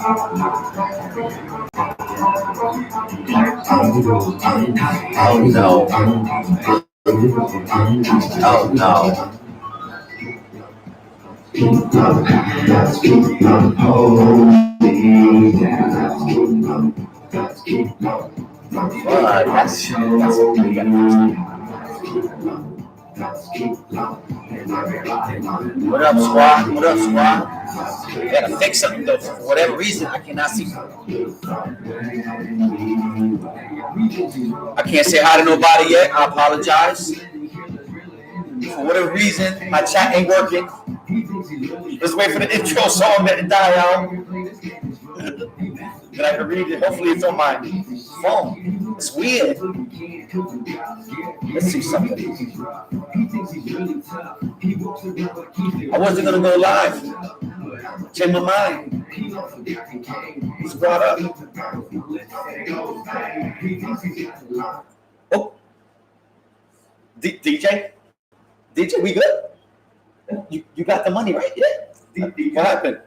Oh no. Oh no. Fuck, that's we gotta What up, squad? What up, squad? We gotta fix something though. For whatever reason, I cannot see. I can't say hi to nobody yet. I apologize. For whatever reason, my chat ain't working. Let's wait for the intro song to die out. Then I can read it. Hopefully, it's on my phone. It's weird. Let's see something. I wasn't gonna go live. Change my mind. It's brought up. Oh, DJ, we good? You got the money right? Yeah. What happened?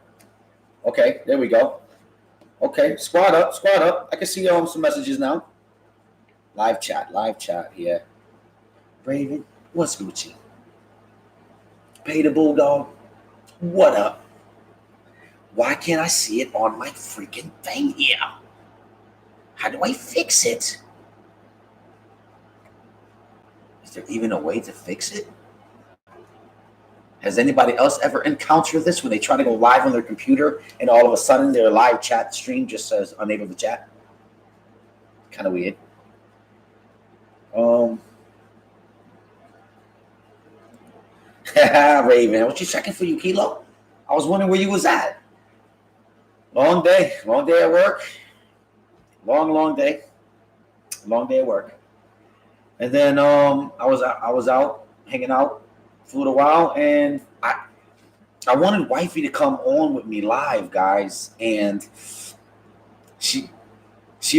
Okay, there we go. Okay, squad up. I can see some messages now. Live chat here. Raven, what's Gucci? Pay the Bulldog, what up? Why can't I see it on my freaking thing here? How do I fix it? Is there even a way to fix it? Has anybody else ever encountered this when they try to go live on their computer and all of a sudden their live chat stream just says unable to chat? Kind of weird. Raven, what you checking for you, Kilo? I was wondering where you was at. Long day at work. Long day at work. And then I was out hanging out for a little while, and I wanted wifey to come on with me live, guys, and she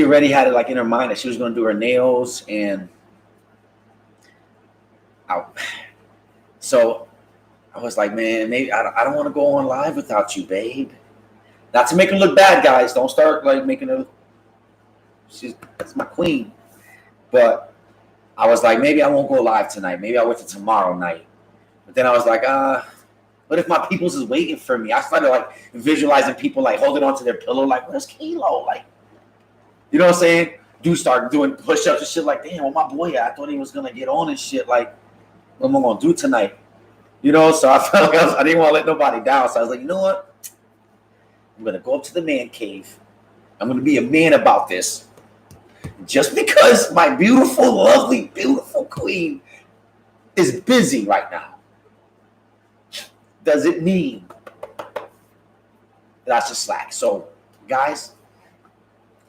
already had it like in her mind that she was going to do her nails, and so I was like, man, maybe I don't want to go on live without you, babe. Not to make her look bad, guys. Don't start like making her. That's my queen. But I was like, maybe I won't go live tonight. Maybe I'll wait till tomorrow night. But then I was like, what if my peoples is waiting for me? I started like visualizing people like holding onto their pillow, like, where's Kilo? Like, you know what I'm saying? Dude started doing push-ups and shit like, damn, well, my boy, I thought he was gonna get on and shit. Like, what am I gonna do tonight? You know, so I felt like I didn't want to let nobody down. So I was like, you know what? I'm going to go up to the man cave. I'm going to be a man about this. Just because my beautiful, lovely, beautiful queen is busy right now, does it mean that I should slack? So, guys,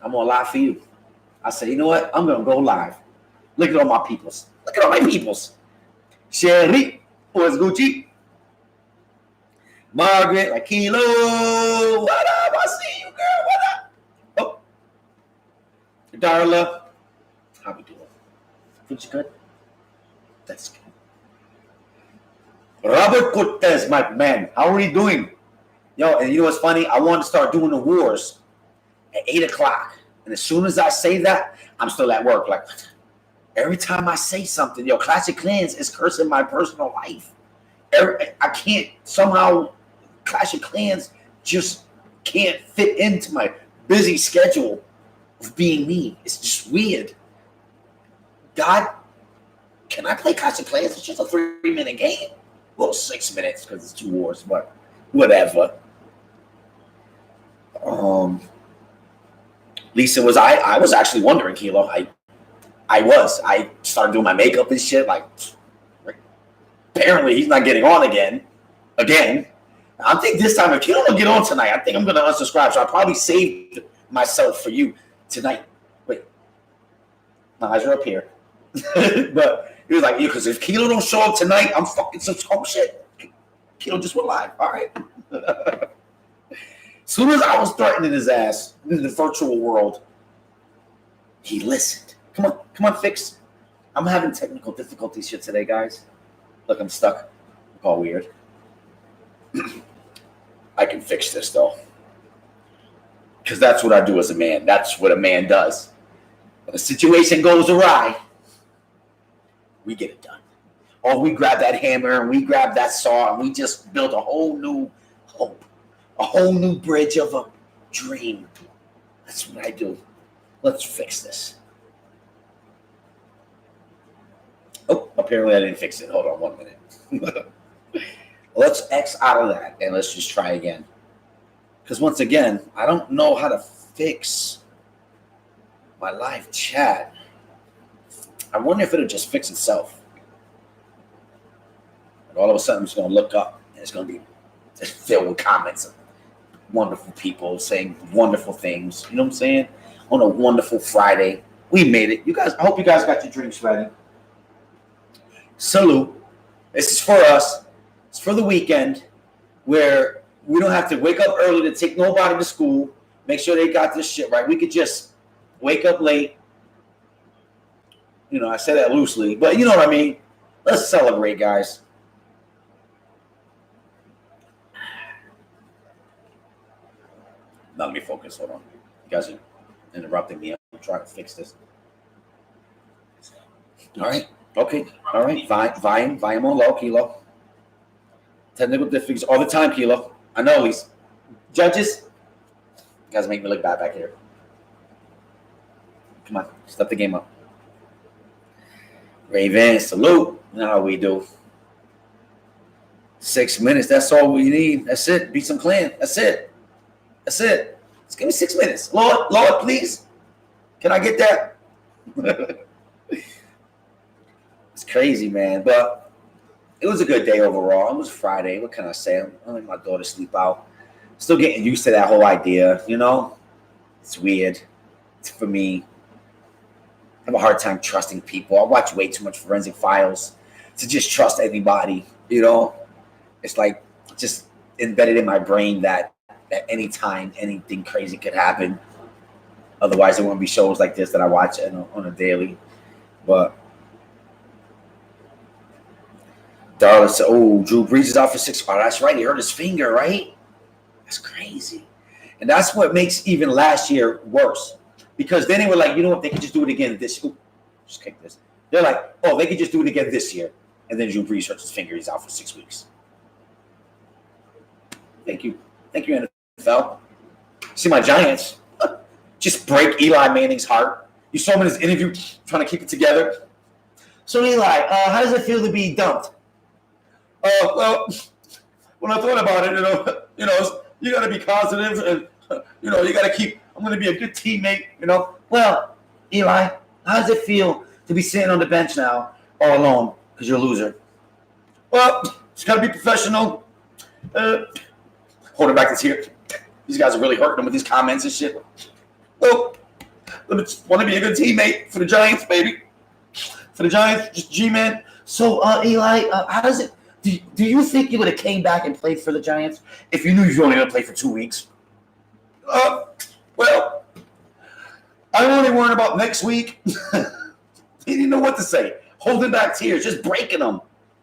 I'm going to lie for you. I said, you know what? I'm going to go live. Look at all my peoples. Look at all my peoples. Sherry, what's Gucci? Margaret, like Kilo, what up? I see you, girl. What up? Oh, Darla, how we doing? Pretty good. That's good. Robert Cortez, my man, how are you doing? Yo, and you know what's funny? I wanted to start doing the wars at 8:00, and as soon as I say that, I'm still at work. Like every time I say something, yo, Clash of Clans is cursing my personal life. I can't somehow. Clash of Clans just can't fit into my busy schedule of being me. It's just weird. God, can I play Clash of Clans? It's just a 3-minute game. Well, 6 minutes because it's 2 wars, but whatever. Lisa was I was actually wondering, Kilo. I started doing my makeup and shit. Like, apparently he's not getting on again. I think this time, if Kilo don't get on tonight, I think I'm going to unsubscribe. So I probably saved myself for you tonight. Wait, my eyes are up here. But he was like, because if Kilo don't show up tonight, I'm fucking oh shit. Kilo just went live. All right. As soon as I was threatening his ass in the virtual world, he listened. Come on, fix. I'm having technical difficulties here today, guys. Look, I'm stuck. It's all weird. I can fix this though. Because that's what I do as a man. That's what a man does. When a situation goes awry, we get it done. Or we grab that hammer and we grab that saw and we just build a whole new hope, a whole new bridge of a dream. That's what I do. Let's fix this. Oh, apparently I didn't fix it. Hold on 1 minute. Let's X out of that and let's just try again. Because once again, I don't know how to fix my live chat. I wonder if it'll just fix itself. And all of a sudden, I'm just going to look up and it's going to be just filled with comments of wonderful people saying wonderful things. You know what I'm saying? On a wonderful Friday. We made it. You guys, I hope you guys got your drinks ready. Salute. This is for us. It's for the weekend where we don't have to wake up early to take nobody to school, make sure they got this shit right. We could just wake up late. You know, I say that loosely, but you know what I mean. Let's celebrate, guys. Now let me focus. Hold on. You guys are interrupting me. I'm trying to fix this. All right. Okay. All right. Volume on low, Kilo. Technical difficulties all the time, Kilo. I know, Lisa. Judges, you guys make me look bad back here. Come on, step the game up. Raven, salute. You know how we do. 6 minutes, that's all we need. That's it. Beat some clan. That's it. That's it. Just give me 6 minutes. Lord, please. Can I get that? It's crazy, man. But it was a good day overall. It was Friday. What can I say? I'm letting my daughter sleep out. Still getting used to that whole idea, you know? It's weird. It's for me. I have a hard time trusting people. I watch way too much Forensic Files to just trust anybody, you know? It's like just embedded in my brain that at any time anything crazy could happen. Otherwise, there wouldn't be shows like this that I watch on a daily. But Darla said, oh, Drew Brees is out for 6. Oh, that's right. He hurt his finger, right? That's crazy. And that's what makes even last year worse. Because then they were like, you know what? They could just do it again this year. Just kick this. They're like, oh, they could just do it again this year. And then Drew Brees hurts his finger. He's out for 6 weeks. Thank you. Thank you, NFL. See my Giants just break Eli Manning's heart. You saw him in his interview trying to keep it together. So, Eli, how does it feel to be dumped? Well, when I thought about it, you got to be positive and, you got to keep, I'm going to be a good teammate, Well, Eli, how does it feel to be sitting on the bench now all alone because you're a loser? Well, just got to be professional. Holding back this here. These guys are really hurting him with these comments and shit. Well, I just want to be a good teammate for the Giants, baby. For the Giants, just G-Man. So, Eli, how does it, do you think you would have came back and played for the Giants if you knew you were only going to play for 2 weeks? Well, I'm only worrying about next week. He didn't know what to say. Holding back tears, just breaking them.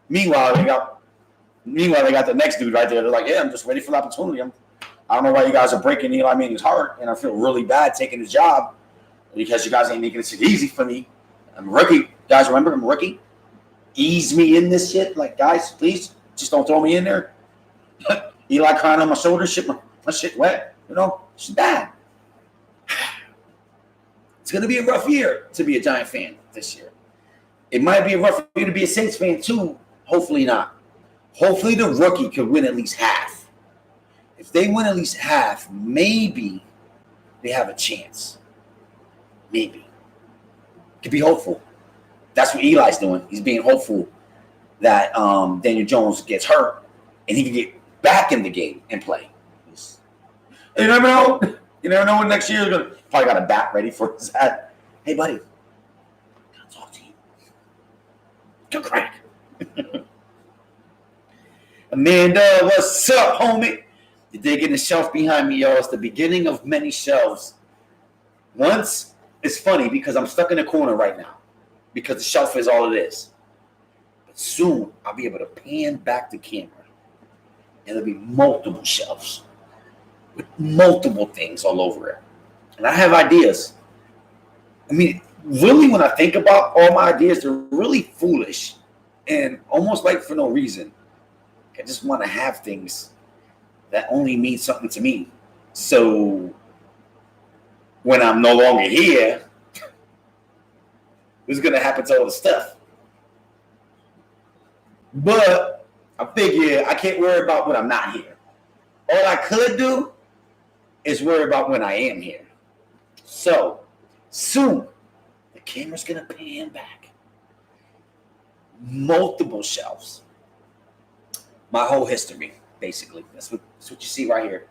Meanwhile, they got the next dude right there. They're like, yeah, I'm just ready for the opportunity. I don't know why you guys are breaking Eli Manning's heart, and I feel really bad taking his job because you guys ain't making it easy for me. I'm a rookie. Guys, remember, I'm a rookie. Ease me in this shit. Like, guys, please, just don't throw me in there. Eli crying on my shoulder. Shit, my shit wet. It's bad. It's going to be a rough year to be a Giant fan this year. It might be a rough year to be a Saints fan, too. Hopefully not. Hopefully the rookie could win at least half. If they win at least half, maybe they have a chance. Maybe. Could be hopeful. That's what Eli's doing. He's being hopeful that Daniel Jones gets hurt and he can get back in the game and play. You never know. You never know when next year is going to. Probably got a bat ready for his hat. Hey, buddy. Can I talk to you? Good crack. Amanda, what's up, homie? You're digging the shelf behind me, y'all. It's the beginning of many shelves. Once, it's funny because I'm stuck in a corner right now because the shelf is all it is. But soon, I'll be able to pan back the camera and there'll be multiple shelves. with multiple things all over it. And I have ideas. I mean, really, when I think about all my ideas, they're really foolish and almost like for no reason. I just want to have things that only mean something to me. So when I'm no longer here, what's going to happen to all the stuff? But I figure I can't worry about when I'm not here. All I could do is worry about when I am here. So soon, the camera's going to pan back. Multiple shelves. My whole history, basically. That's what you see right here.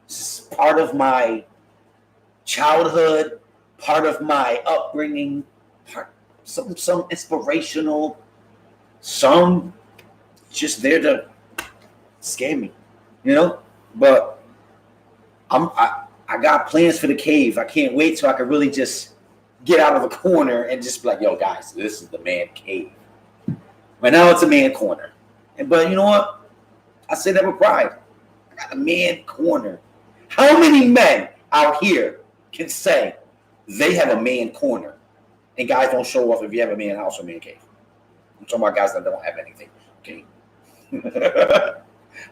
This is part of my childhood, part of my upbringing, some inspirational, some just there to scare me, you know? But I got plans for the cave. I can't wait till I can really just get out of the corner and just be like, yo, guys, this is the man cave. Right now it's a man corner. But you know what? I say that with pride. I got a man corner. How many men out here can say they have a man corner? And guys don't show off if you have a man house or man cave. I'm talking about guys that don't have anything. Okay.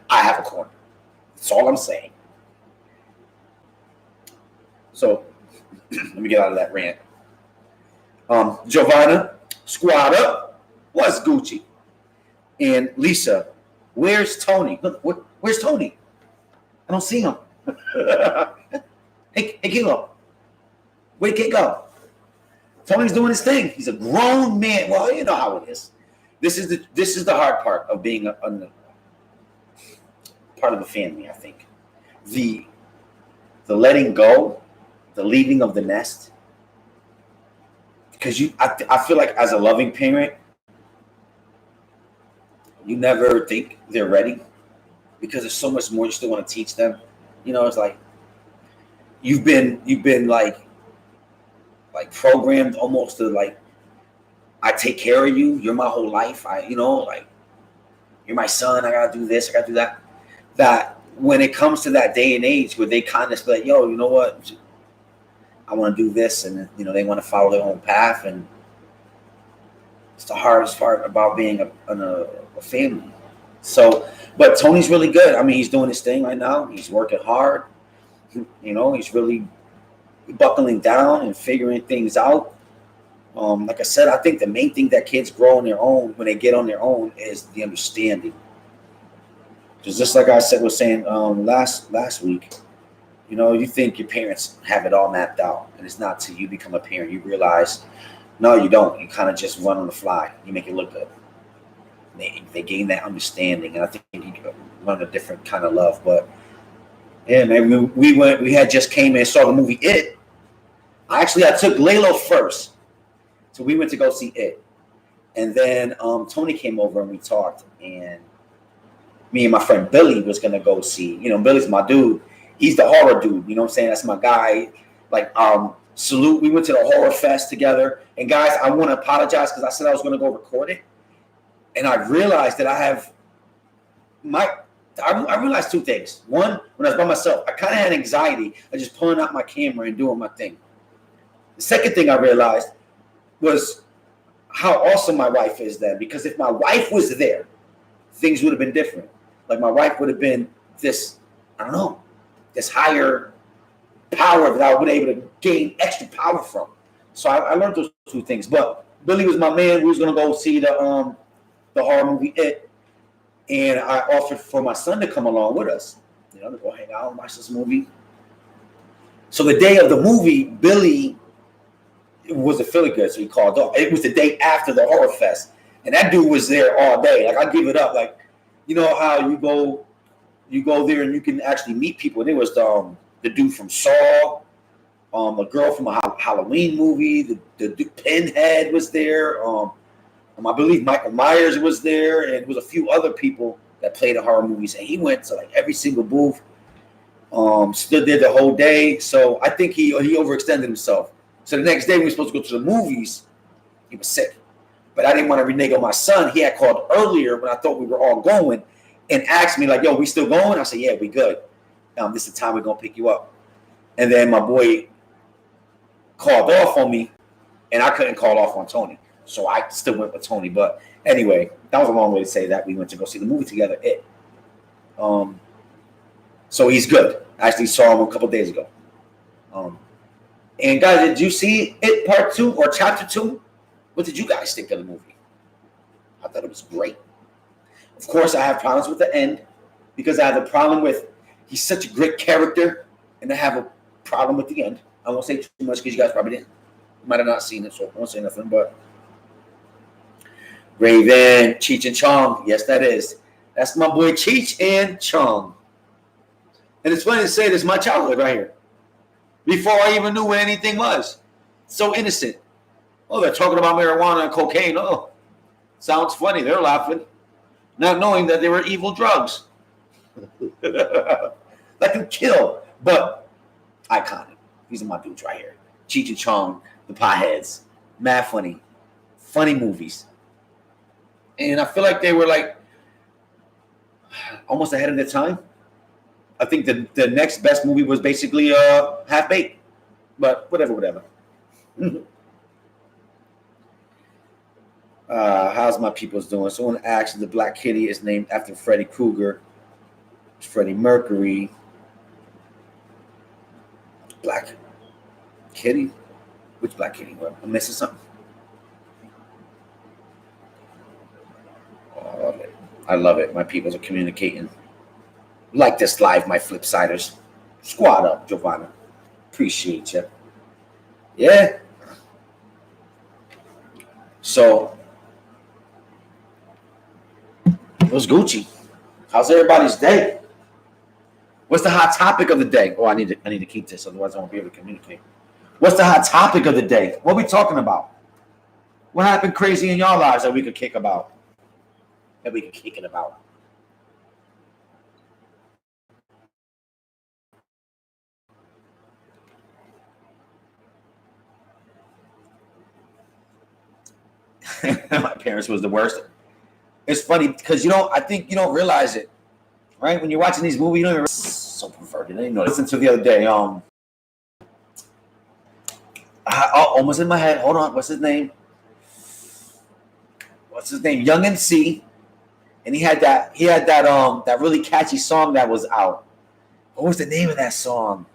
I have a corner. That's all I'm saying. So let me get out of that rant. Giovanna, squad up. What's Gucci? And Lisa, where's Tony? Where's Tony? I don't see him. Hey, Kilo, where'd Kid go? Tony's doing his thing. He's a grown man. Well, you know how it is. This is the hard part of being a part of the family. I think the letting go, the leaving of the nest, because I feel like as a loving parent, you never think they're ready because there's so much more you still want to teach them. You know, it's like you've been like programmed almost to like, I take care of you. You're my whole life. Like you're my son. I gotta do this. I gotta do that. That when it comes to that day and age where they kind of like, yo, you know what? I want to do this, and they want to follow their own path, and it's the hardest part about being a family. So, but Tony's really good. I mean, he's doing his thing right now. He's working hard. He's really buckling down and figuring things out. Like I said, I think the main thing that kids grow on their own when they get on their own is the understanding. Because just like I was saying last week, you think your parents have it all mapped out, and it's not till you become a parent you realize, no, you don't. You kind of just run on the fly. You make it look good. They gain that understanding, and I think you can run a different kind of love. But yeah, man, we had just came and saw the movie It. I took Layla first, so we went to go see It, and then Tony came over and we talked, and me and my friend Billy was gonna go see. Billy's my dude. He's the horror dude. You know what I'm saying? That's my guy. Like, salute. We went to the horror fest together. And guys, I want to apologize because I said I was going to go record it. And I realized that I realized two things. One, when I was by myself, I kind of had anxiety of just pulling out my camera and doing my thing. The second thing I realized was how awesome my wife is then. Because if my wife was there, things would have been different. Like my wife would have been this, I don't know, this higher power that I would be able to gain extra power from. So I learned those two things. But Billy was my man. We was gonna go see the horror movie It, and I offered for my son to come along with us, to go hang out and watch this movie. So the day of the movie, Billy wasn't feeling good, so he called off. It was the day after the horror fest, and that dude was there all day. Like I give it up. Like how you go there and you can actually meet people. And it was the dude from Saw, a girl from a Halloween movie, the Pinhead was there. I believe Michael Myers was there, and there was a few other people that played in horror movies. And he went to like every single booth, stood there the whole day. So I think he overextended himself. So the next day we were supposed to go to the movies. He was sick, but I didn't want to renege on my son. He had called earlier when I thought we were all going, and asked me like, "Yo, we still going?" I said, "Yeah, we good." This is the time we're gonna pick you up. And then my boy called off on me, and I couldn't call off on Tony, so I still went with Tony. But anyway, that was a long way to say that we went to go see the movie together. So he's good. I actually saw him a couple days ago. And guys, did you see It Part 2 or Chapter 2? What did you guys think of the movie? I thought it was great. Of course, I have problems with the end because I have the problem with he's such a great character, and I have a problem with the end. I won't say too much because you guys probably might have not seen it, so I won't say nothing. But Raven, Cheech and Chong, yes, that is. That's my boy Cheech and Chong. And it's funny to say this is my childhood right here. Before I even knew what anything was. So innocent. Oh, they're talking about marijuana and cocaine. Oh, sounds funny. They're laughing. Not knowing that they were evil drugs. That can kill. But iconic. These are my dudes right here. Cheech and Chong, the Potheads. Mad funny. Funny movies. And I feel like they were like almost ahead of their time. I think the next best movie was basically Half-Baked. But whatever. How's my people's doing? Someone asked if the Black Kitty is named after Freddy Krueger. Freddie Mercury. Black Kitty? Which Black Kitty? What? I'm missing something. Oh, I love it. I love it. My peoples are communicating. Like this live, my Flipsiders. Squad up, Giovanna. Appreciate you. Yeah. So, it was Gucci. How's everybody's day? What's the hot topic of the day? Oh, I need to keep this, otherwise I won't be able to communicate. What's the hot topic of the day? What are we talking about? What happened crazy in y'all lives that we could kick about? That we could kick it about? My parents was the worst. It's funny because I think you don't realize it, right? When you're watching these movies, you don't even so perverted. I didn't know. Listen to the other day. Almost in my head. Hold on. What's his name? Young MC, and he had that really catchy song that was out. What was the name of that song?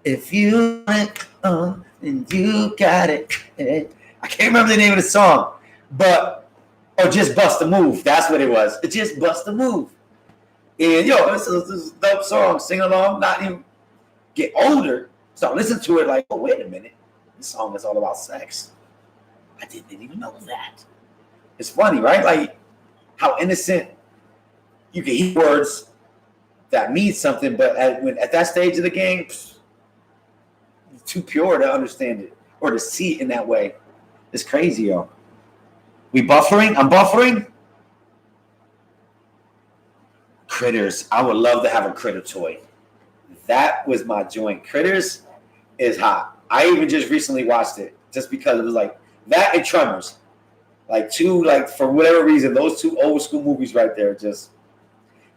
If you want and you got it. I can't remember the name of the song, but Just Bust a Move. That's what it was. Just Bust a Move. And this is a dope song. Sing along, not even get older. So I listen to it like, oh, wait a minute. This song is all about sex. I didn't even know that. It's funny, right? Like how innocent you can hear words that mean something, but at that stage of the game, it's too pure to understand it or to see it in that way. It's crazy, yo. We buffering? I'm buffering? Critters. I would love to have a Critter toy. That was my joint. Critters is hot. I even just recently watched it just because it was like that and Tremors. For whatever reason, those two old school movies right there just,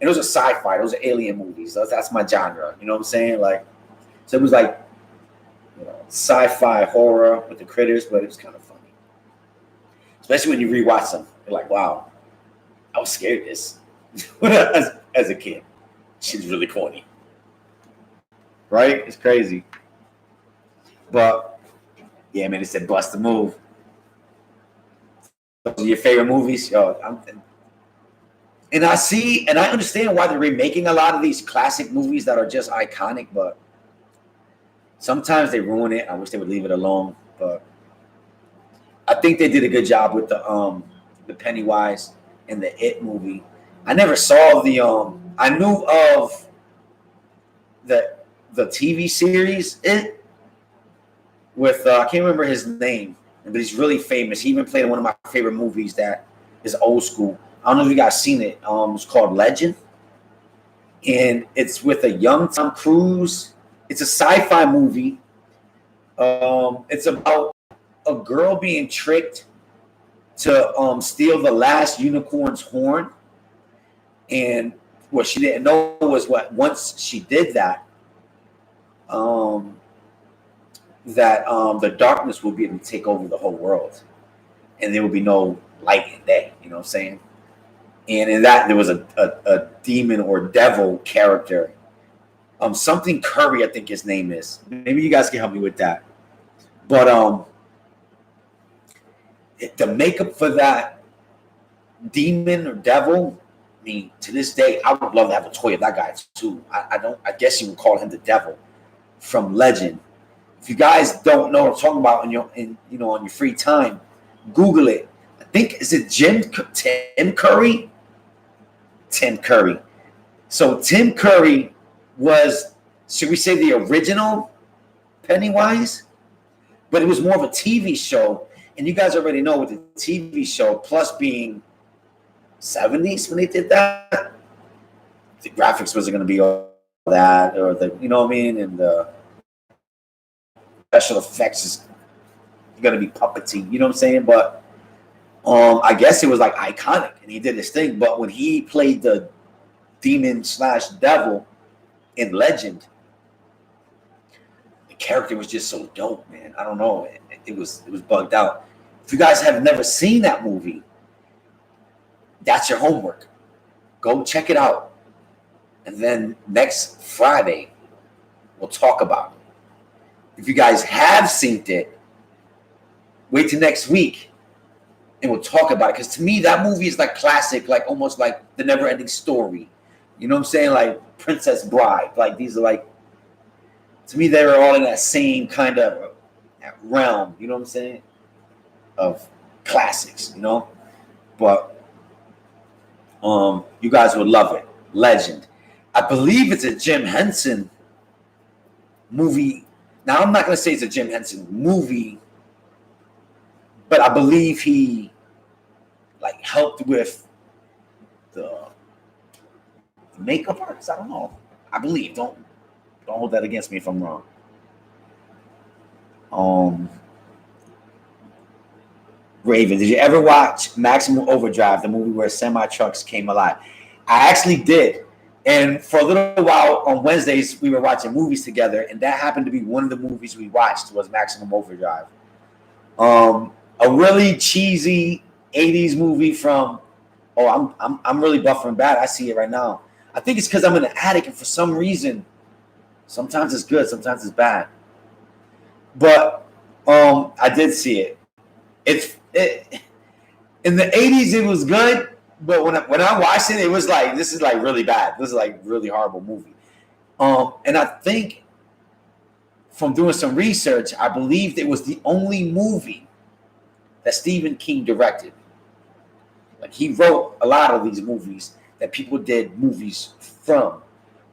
and those are sci-fi. Those are alien movies. That's my genre. You know what I'm saying? So it was like, sci-fi horror with the critters, but it was kind of funny. Especially when you rewatch them. You're like, wow, I was scared of this as a kid. She's really corny. Right? It's crazy. But, yeah, man, it said Bust a Move. Those are your favorite movies? And I understand why they're remaking a lot of these classic movies that are just iconic, but sometimes they ruin it. I wish they would leave it alone, but I think they did a good job with the Pennywise and the It movie. I never saw I knew of the TV series It with I can't remember his name, but he's really famous. He even played in one of my favorite movies that is old school. I don't know if you guys seen it. It's called Legend, and it's with a young Tom Cruise. It's a sci-fi movie. It's about a girl being tricked to steal the last unicorn's horn, and what she didn't know was what once she did that, the darkness will be able to take over the whole world, and there will be no light and day. You know what I'm saying? And in that, there was a demon or devil character, something Curry, I think his name is. Maybe you guys can help me with that. But the makeup for that demon or devil, I mean, to this day, I would love to have a toy of that guy too. I guess you would call him the devil from Legend. If you guys don't know what I'm talking about on your free time, Google it. I think is it Tim Curry? Tim Curry. So Tim Curry was, should we say, the original Pennywise? But it was more of a TV show, and you guys already know with the TV show, plus being 70s when they did that, the graphics wasn't going to be all that, or the, you know what I mean, and the special effects is going to be puppety, you know what I'm saying? But I guess it was like iconic, and he did his thing. But when he played the demon/devil in Legend, the character was just so dope, man. I don't know, it was bugged out. If you guys have never seen that movie, that's your homework. Go check it out, and then next Friday we'll talk about it. If you guys have seen it, wait till next week and we'll talk about it. Because to me, that movie is like classic, like almost like The Never Ending Story. You know what I'm saying? Like Princess Bride. Like these are like, to me, they were all in that same kind of realm. You know what I'm saying? Of classics, you know? But you guys would love it. Legend. I believe it's a Jim Henson movie. Now, I'm not going to say it's a Jim Henson movie, but I believe he like helped with the makeup artist. I don't know. I believe. Don't hold that against me if I'm wrong. Raven, did you ever watch Maximum Overdrive, the movie where semi-trucks came alive? I actually did. And for a little while on Wednesdays, we were watching movies together, and that happened to be one of the movies we watched was Maximum Overdrive. A really cheesy 80s movie from, I'm really buffering bad. I see it right now. I think it's because I'm in an attic, and for some reason, sometimes it's good, sometimes it's bad. But I did see it. In the 80s, it was good. But when I watched it, it was like, this is like really bad. This is like really horrible movie. And I think from doing some research, I believed it was the only movie that Stephen King directed. Like he wrote a lot of these movies that people did movies from.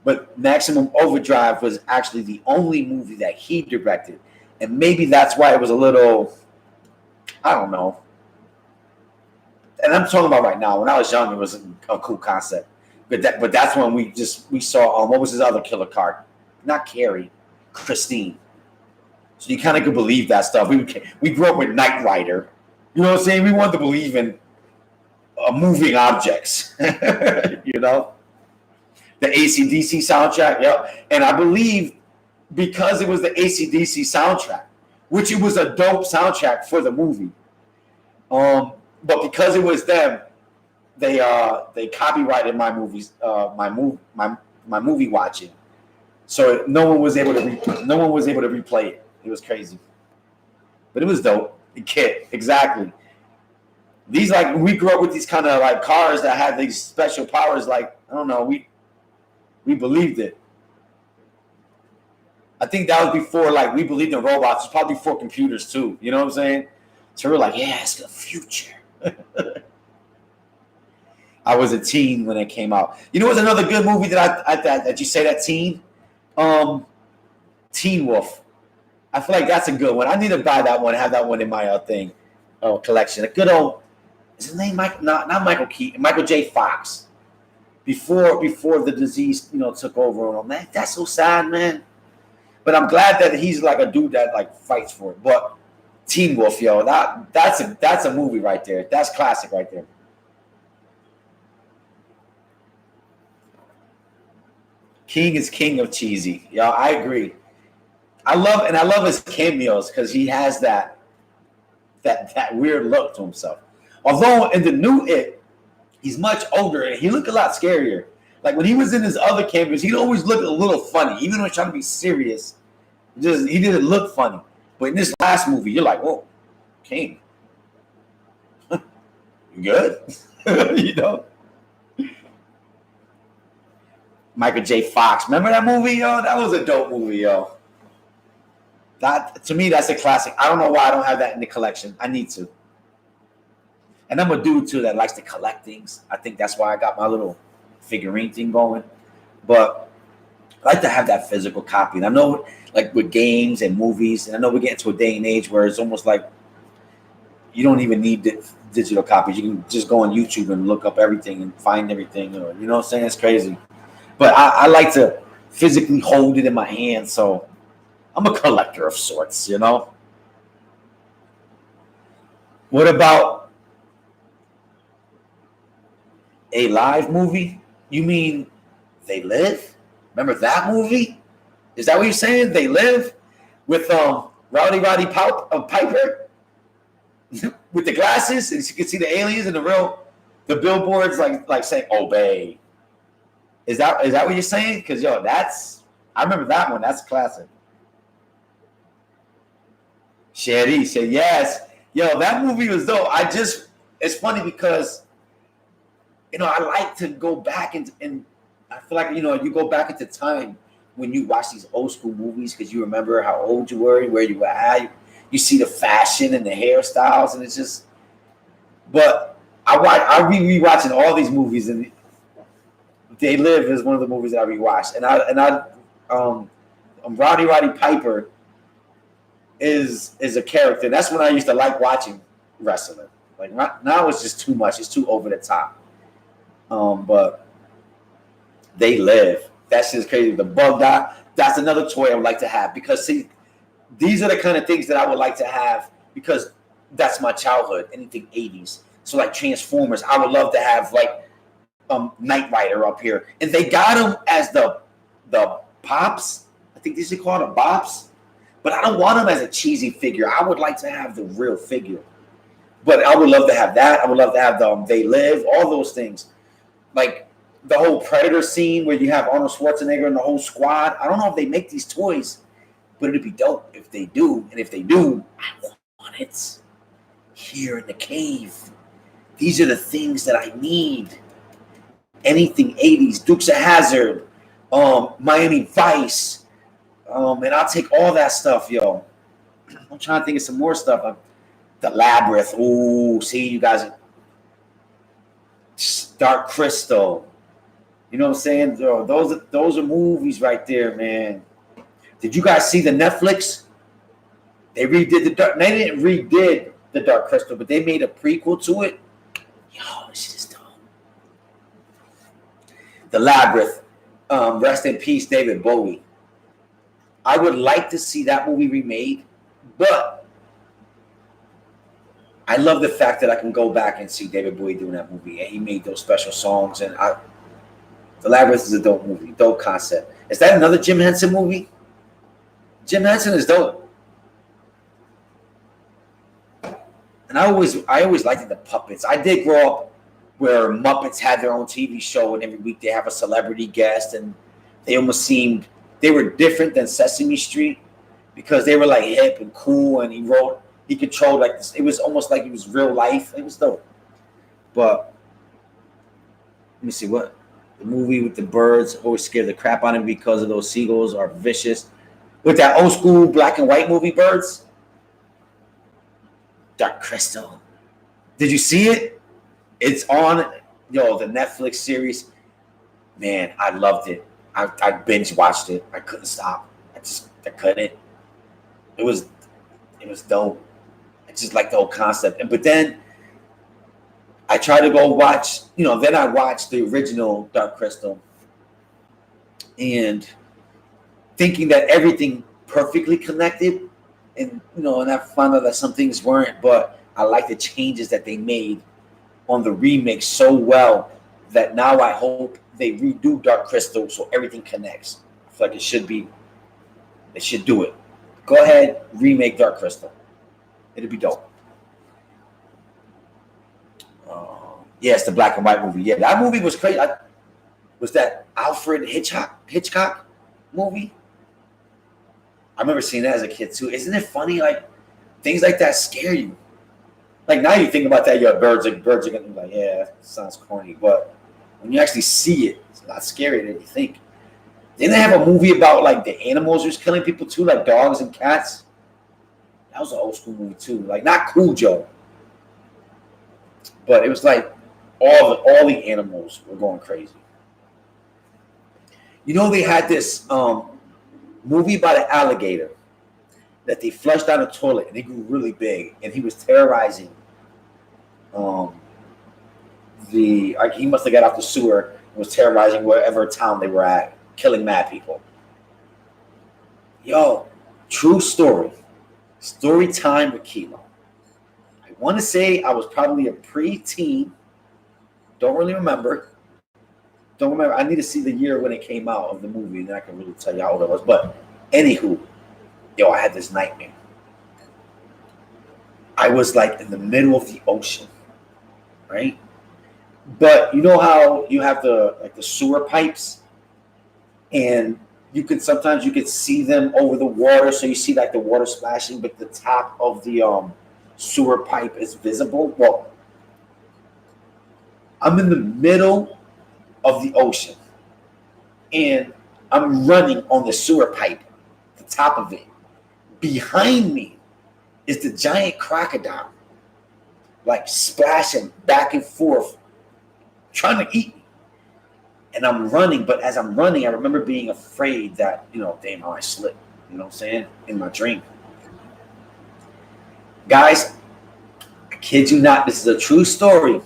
But Maximum Overdrive was actually the only movie that he directed. And maybe that's why it was a little, I don't know. And I'm talking about right now. When I was young, it was a cool concept. But that's when we saw what was his other killer card? Not Carrie, Christine. So you kind of could believe that stuff. We grew up with Knight Rider. You know what I'm saying? We wanted to believe in moving objects. You know, the AC/DC soundtrack. Yeah, and I believe because it was the AC/DC soundtrack, which it was a dope soundtrack for the movie. But because it was them, they copyrighted my movies, my movie watching, so no one was able to replay it. It was crazy, but it was dope. The kid, exactly. These like we grew up with these kind of like cars that had these special powers. Like I don't know, we believed it. I think that was before like we believed in robots. It's probably before computers too. You know what I'm saying? So we're like, yeah, it's the future. I was a teen when it came out. You know, what's another good movie that you say that teen? Teen Wolf. I feel like that's a good one. I need to buy that one. Have that one in my collection. A good old. Is his name Mike? Not Michael Keaton. Michael J. Fox. Before the disease, took over. Man, that's so sad, man. But I'm glad that he's like a dude that like fights for it. But Teen Wolf, yo, that's a movie right there. That's classic right there. King is king of cheesy. Yeah, I agree. I love his cameos because he has that weird look to himself. Although in the new It, he's much older and he looked a lot scarier. Like when he was in his other cameos, he'd always look a little funny, even when he was trying to be serious. Just he didn't look funny. But in this last movie, you're like, whoa, King, you good? You know? Michael J. Fox. Remember that movie, yo? That was a dope movie, yo. That to me, that's a classic. I don't know why I don't have that in the collection. I need to. And I'm a dude too that likes to collect things. I think that's why I got my little figurine thing going. But I like to have that physical copy. And I know, like with games and movies, and I know we're getting to a day and age where it's almost like you don't even need digital copies. You can just go on YouTube and look up everything and find everything. Or, you know what I'm saying? It's crazy. But I like to physically hold it in my hand. So I'm a collector of sorts, you know? What about a live movie? You mean They Live? Remember that movie? Is that what you're saying? They Live? With Roddy Piper? With the glasses? And you can see the aliens and the billboards like saying, obey. Is that what you're saying? Because, yo, I remember that one. That's classic. Sherry said, yes. Yo, that movie was dope. It's funny because, you know, I like to go back and I feel like, you know, you go back into time when you watch these old school movies because you remember how old you were and where you were at. You see the fashion and the hairstyles, and it's just, but I re-watching all these movies, and They Live is one of the movies that I rewatched. Roddy Piper is a character. That's when I used to like watching wrestling. Like now it's just too much. It's too over the top. But They Live. That's just crazy. The bug dot. That's another toy I would like to have because see, these are the kind of things that I would like to have because that's my childhood. Anything 80s. So like Transformers, I would love to have like Knight Rider up here, and they got him as the pops. I think these are called the bops, but I don't want him as a cheesy figure. I would like to have the real figure, but I would love to have that. I would love to have They Live, all those things, like the whole Predator scene where you have Arnold Schwarzenegger and the whole squad. I don't know if they make these toys, but it'd be dope if they do. And if they do, I want it here in the cave. These are the things that I need. Anything 80s, Dukes of Hazzard, Miami Vice, and I'll take all that stuff, yo. I'm trying to think of some more stuff. The Labyrinth. Ooh, see, you guys. Dark Crystal. You know what I'm saying? Yo, those are movies right there, man. Did you guys see the Netflix? They didn't redid the Dark Crystal, but they made a prequel to it. Yo, this is dope. The Labyrinth. Rest in peace, David Bowie. I would like to see that movie remade, but I love the fact that I can go back and see David Bowie doing that movie, and he made those special songs. And The Labyrinth is a dope movie, dope concept. Is that another Jim Henson movie? Jim Henson is dope. And I always liked the puppets. I did grow up where Muppets had their own TV show, and every week they have a celebrity guest, and they almost seemed they were different than Sesame Street because they were like hip and cool, and he controlled like this. It was almost like it was real life. It was dope. But let me see what the movie with the birds always scared the crap out of me because of those seagulls are vicious. With that old school black and white movie, Birds. Dark Crystal. Did you see it? It's on, the Netflix series. Man, I loved it. I binge watched it. I couldn't stop. I couldn't. It was dope. I just like the whole concept. But then I tried to go watch, then I watched the original Dark Crystal. And thinking that everything perfectly connected. And, and I found out that some things weren't. But I like the changes that they made on the remake so well that now I hope they redo Dark Crystal so everything connects. I feel like it should be. They should do it. Go ahead, remake Dark Crystal. It'd be dope. Yeah, it's the black and white movie. Yeah, that movie was crazy. Was that Alfred Hitchcock movie? I remember seeing that as a kid too. Isn't it funny? Like things like that scare you. Like now you think about that, you're birds are gonna be like, yeah, that sounds corny. But when you actually see it, it's a lot scarier than you think. Didn't they have a movie about like the animals who's killing people too, like dogs and cats? That was an old school movie too. Like not Cujo, but it was like all the animals were going crazy. You know, they had this movie about an alligator that they flushed down a toilet and he grew really big and he was terrorizing he must have got off the sewer and was terrorizing wherever town they were at, killing mad people. Yo, true story. Story time with Kilo. I want to say I was probably a pre-teen. Don't really remember. Don't remember. I need to see the year when it came out of the movie, and then I can really tell you how old I was. But anywho, yo, I had this nightmare. I was like in the middle of the ocean, right? But you know how you have the sewer pipes, and sometimes you could see them over the water, so you see like the water splashing, but the top of the sewer pipe is visible. Well, I'm in the middle of the ocean, and I'm running on the sewer pipe, the top of it. Behind me is the giant crocodile, like splashing back and forth, trying to eat me. And I'm running, but as I'm running, I remember being afraid that, damn, how I slipped, you know what I'm saying, in my dream. Guys, I kid you not, this is a true story.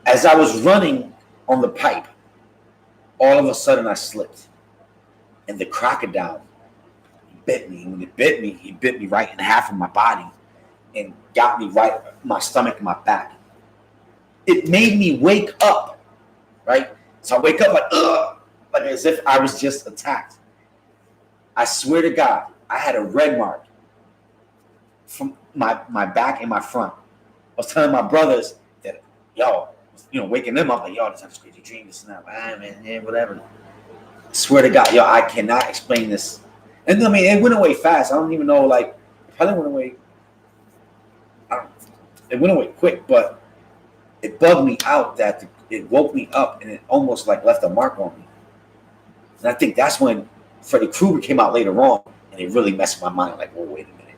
As I was running on the pipe, all of a sudden I slipped. And the crocodile bit me. And when it bit me, he bit me right in half of my body and got me right my stomach and my back. It made me wake up, right? So I wake up like, ugh, like as if I was just attacked. I swear to God, I had a red mark from my back and my front. I was telling my brothers that, waking them up like, yo, this is a crazy dream, this and that. Man, yeah, whatever. I swear to God, yo, I cannot explain this. And I mean, it went away fast. I don't even know, like, it probably went away. It went away quick, but it bugged me out that it woke me up and it almost like left a mark on me. And I think that's when Freddy Krueger came out later on and it really messed with my mind. Like, well, wait a minute.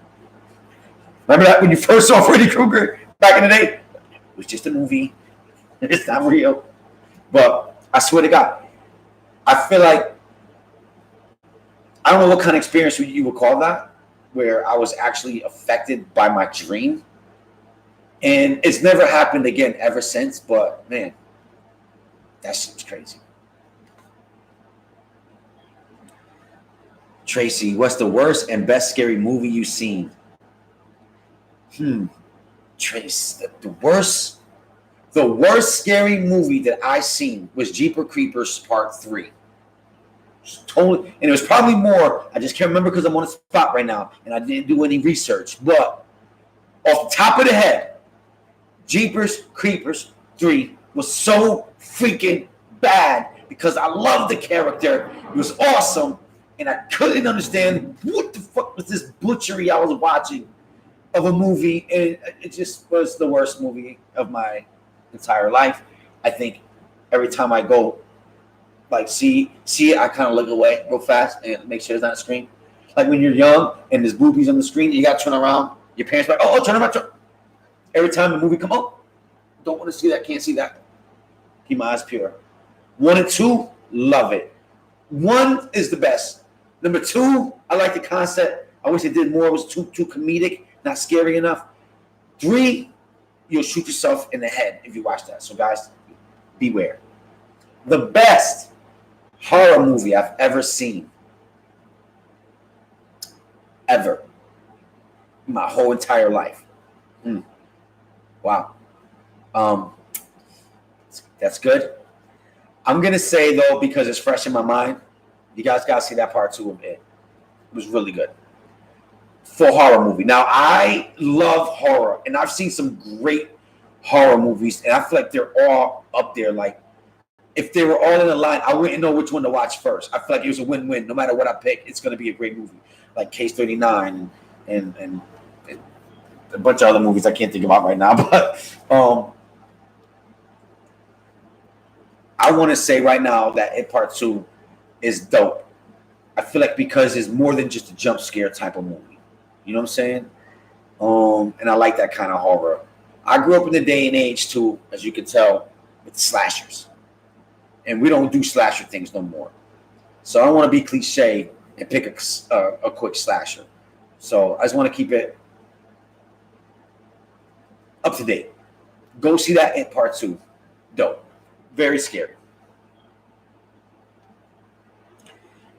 Remember that when you first saw Freddy Krueger back in the day? It was just a movie. It's not real. But I swear to God, I feel like, I don't know what kind of experience you would call that, where I was actually affected by my dream. And it's never happened again ever since, but man, that shit's crazy. Tracy, what's the worst and best scary movie you've seen? Trace, the worst scary movie that I seen was Jeepers Creepers Part 3. Totally, and it was probably more. I just can't remember because I'm on the spot right now, and I didn't do any research. But off the top of the head, Jeepers Creepers 3 was so freaking bad because I loved the character. It was awesome, and I couldn't understand what the fuck was this butchery I was watching of a movie, and it just was the worst movie of my entire life. I think every time I go, like, see it, I kind of look away real fast and make sure it's not a screen. Like when you're young and there's boobies on the screen, you got to turn around. Your parents are like, oh, turn around. Every time the movie come up, don't want to see that, can't see that. Keep my eyes pure. 1 and 2, love it. 1 is the best. Number 2, I like the concept. I wish it did more. It was too comedic, not scary enough. 3, you'll shoot yourself in the head if you watch that. So guys, beware. The best horror movie I've ever seen. Ever. My whole entire life. Wow. That's good. I'm gonna say though, because it's fresh in my mind, you guys gotta see that part 2 of it. It was really good for horror movie. Now I love horror, and I've seen some great horror movies, and I feel like they're all up there. Like if they were all in a line, I wouldn't know which one to watch first. I feel like it was a win-win. No matter what I pick, it's gonna be a great movie. Like Case 39 and a bunch of other movies I can't think about right now, but I want to say right now that It Part 2 is dope. I feel like because it's more than just a jump scare type of movie. You know what I'm saying? And I like that kind of horror. I grew up in the day and age too, as you can tell, with slashers. And we don't do slasher things no more. So I don't want to be cliche and pick a quick slasher. So I just want to keep it up to date. Go see that It Part 2. Dope. Very scary.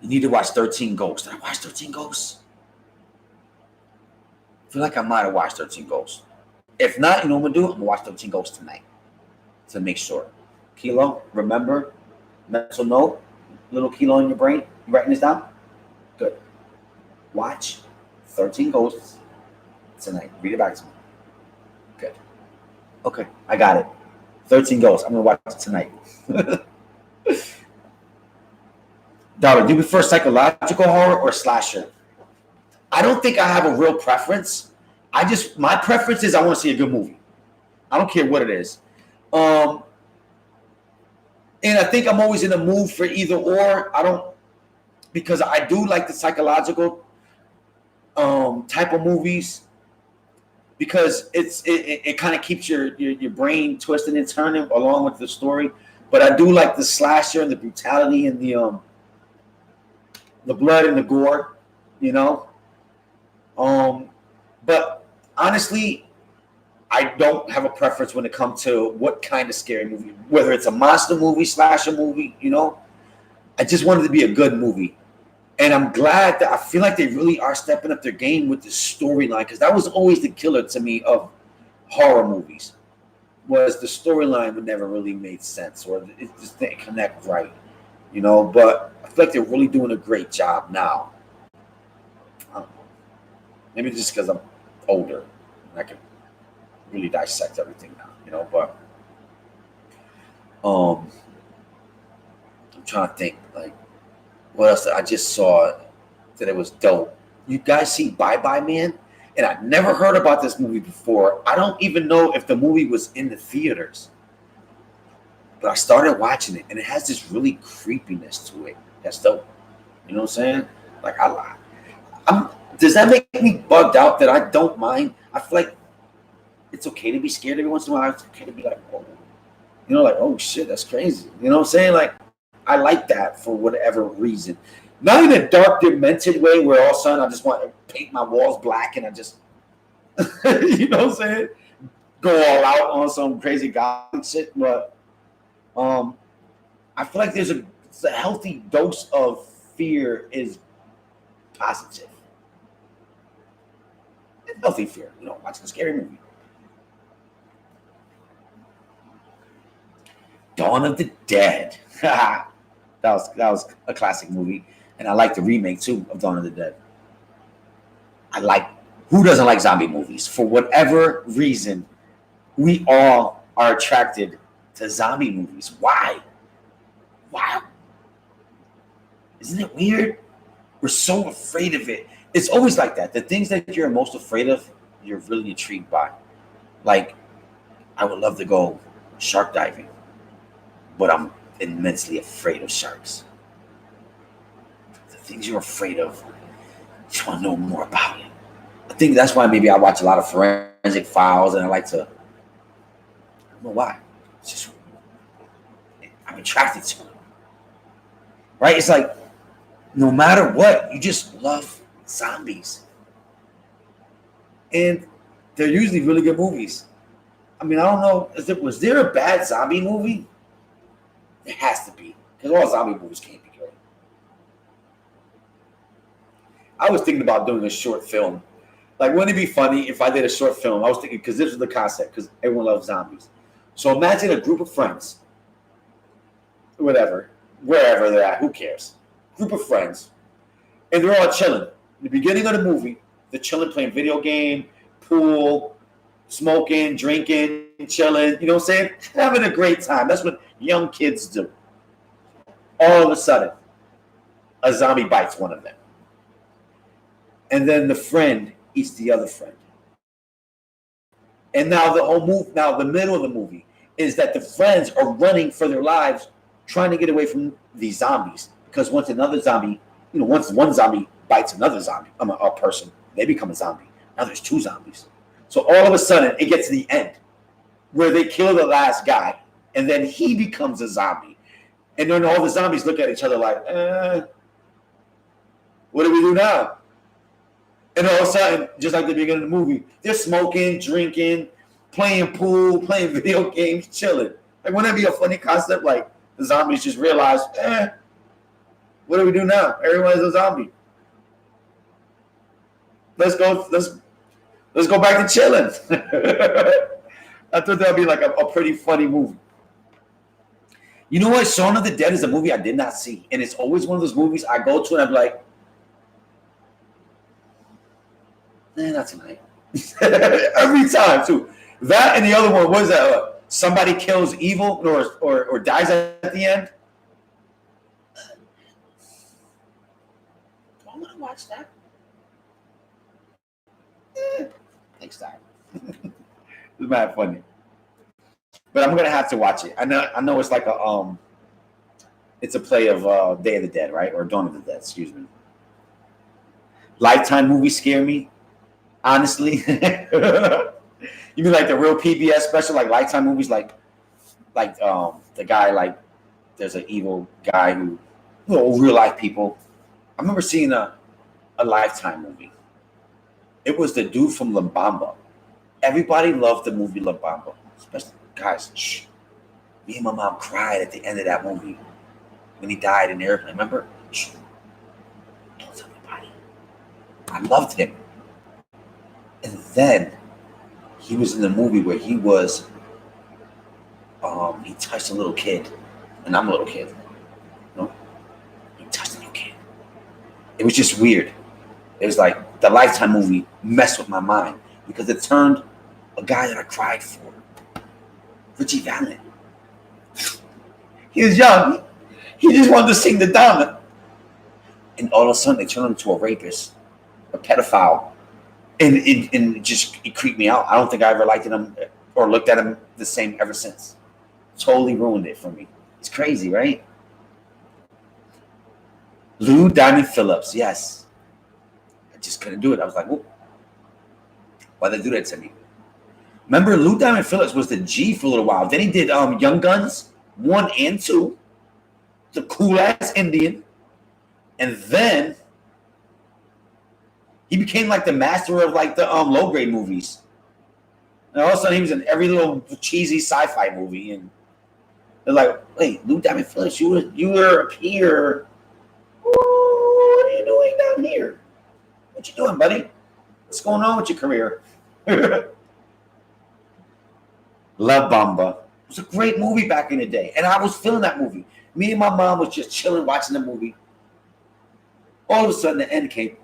You need to watch 13 Ghosts. Did I watch 13 Ghosts? I feel like I might have watched 13 Ghosts. If not, you know what I'm going to do? I'm going to watch 13 Ghosts tonight to make sure. Kilo, remember, mental note, little Kilo in your brain. You writing this down? Good. Watch 13 Ghosts tonight. Read it back to me. Good. Okay, I got it. 13 Ghosts. I'm going to watch it tonight. Dollar, do you prefer psychological horror or slasher? I don't think I have a real preference. My preference is I want to see a good movie. I don't care what it is. And I think I'm always in the mood for either or. Because I do like the psychological type of movies, because it kind of keeps your brain twisting and turning along with the story. But I do like the slasher and the brutality and the blood and the gore, you know. But honestly, I don't have a preference when it comes to what kind of scary movie, whether it's a monster movie, slasher movie, you know. I just wanted to be a good movie. And I'm glad that I feel like they really are stepping up their game with the storyline, because that was always the killer to me of horror movies, was the storyline would never really made sense, or it just didn't connect right, you know. But I feel like they're really doing a great job now. I don't know. Maybe just because I'm older and I can really dissect everything now, you know. But I'm trying to think, like, what else? I just saw that it was dope. You guys see Bye Bye Man? And I'd never heard about this movie before. I don't even know if the movie was in the theaters. But I started watching it, and it has this really creepiness to it. That's dope. You know what I'm saying? Like, does that make me bugged out that I don't mind? I feel like it's okay to be scared every once in a while. It's okay to be like, oh, you know, like, oh shit, that's crazy. You know what I'm saying? Like, I like that for whatever reason. Not in a dark, demented way where all of a sudden I just want to paint my walls black and I just, you know what I'm saying? Go all out on some crazy gothic shit. But I feel like there's a healthy dose of fear is positive. Healthy fear, you know, watching a scary movie. Dawn of the Dead. that was a classic movie, and I like the remake too of Dawn of the Dead. Who doesn't like zombie movies? For whatever reason, we all are attracted to zombie movies. Why? Isn't it weird? We're so afraid of it. It's always like that. The things that you're most afraid of, you're really intrigued by. Like, I would love to go shark diving, but I'm immensely afraid of sharks. The things you're afraid of, you just want to know more about it. I think that's why maybe I watch a lot of Forensic Files, and I like to, I don't know why. It's just, I'm attracted to it. Right? It's like, no matter what, you just love zombies. And they're usually really good movies. I mean, I don't know, was there a bad zombie movie? There has to be, because all zombie movies can't be good. I was thinking about doing a short film. Like, wouldn't it be funny if I did a short film? I was thinking, because this is the concept, because everyone loves zombies. So imagine a group of friends, whatever, wherever they're at, who cares? Group of friends, and they're all chilling. In the beginning of the movie, they're chilling, playing video game, pool, smoking, drinking, chilling. You know what I'm saying? Having a great time. That's what young kids do. All of a sudden, a zombie bites one of them. And then the friend eats the other friend. And now the middle of the movie is that the friends are running for their lives, trying to get away from these zombies. Because once one zombie bites another zombie, a person, they become a zombie. Now there's two zombies. So all of a sudden, it gets to the end where they kill the last guy, and then he becomes a zombie. And then all the zombies look at each other like, what do we do now? And all of a sudden, just like the beginning of the movie, they're smoking, drinking, playing pool, playing video games, chilling. Like, wouldn't that be a funny concept? Like, the zombies just realize, what do we do now? Everyone's a zombie. Let's go back to chilling. I thought that would be like a pretty funny movie. You know what? Shaun of the Dead is a movie I did not see. And it's always one of those movies I go to and I'm like, not tonight. Every time, too. That and the other one was that somebody kills evil or dies at the end. Do I want to watch that? Next time. It's mad funny. But I'm gonna have to watch it. I know it's like it's a play of Day of the Dead, right? Or Dawn of the Dead, excuse me. Lifetime movies scare me. Honestly. You mean like the real PBS special, like Lifetime movies, like the guy, like there's an evil guy who real life people. I remember seeing a Lifetime movie. It was the dude from La Bamba. Everybody loved the movie La Bamba. Especially guys. Shh. Me and my mom cried at the end of that movie when he died in the airplane. Remember? Shh. Don't tell anybody. I loved him. And then he was in the movie where he was, he touched a little kid, and I'm a little kid. No, he touched a little kid. It was just weird. It was like the Lifetime movie messed with my mind because it turned a guy that I cried for, Richie Valens. He was young. He just wanted to sing the Donna. And all of a sudden, they turned him into a rapist, a pedophile. And it creeped me out. I don't think I ever liked him or looked at him the same ever since. Totally ruined it for me. It's crazy, right? Lou Diamond Phillips, yes. I just couldn't do it. I was like, whoa. Why'd they do that to me? Remember, Lou Diamond Phillips was the G for a little while. Then he did Young Guns 1 and 2. The cool-ass Indian. And then he became like the master of like the low-grade movies. And all of a sudden, he was in every little cheesy sci-fi movie. And they're like, wait, Lou Diamond Phillips, you were up here. What are you doing down here? What you doing, buddy? What's going on with your career? La Bamba. It was a great movie back in the day. And I was feeling that movie. Me and my mom was just chilling, watching the movie. All of a sudden, the end came.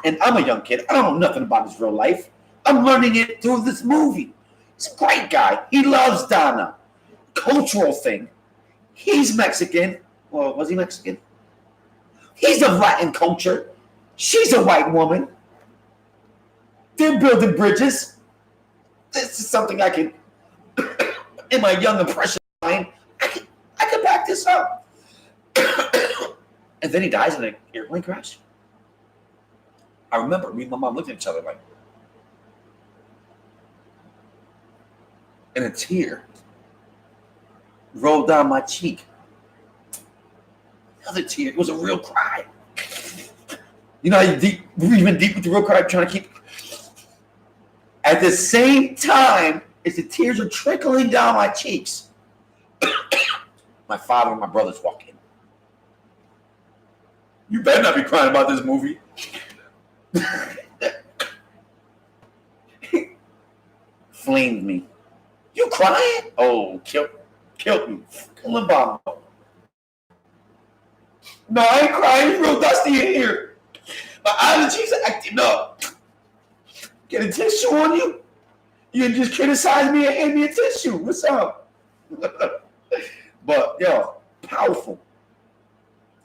And I'm a young kid. I don't know nothing about his real life. I'm learning it through this movie. He's a great guy. He loves Donna. Cultural thing. He's Mexican. Well, was he Mexican? He's of Latin culture. She's a white woman. They're building bridges. This is something I can, in my young impression mind, I can back this up. And then he dies in an airplane crash. I remember me and my mom looking at each other like, and a tear rolled down my cheek. Another tear. It was a real cry. You know, even deep with the real cry, trying to keep. At the same time, as the tears are trickling down my cheeks, my father and my brothers walk in. You better not be crying about this movie. Flamed me. You crying? Oh, killed me. Killing bomb. No, I ain't crying. It's real dusty in here. My allergies are acting up. Get a tissue on you? You can just criticize me and hand me a tissue. What's up? But, yo, powerful.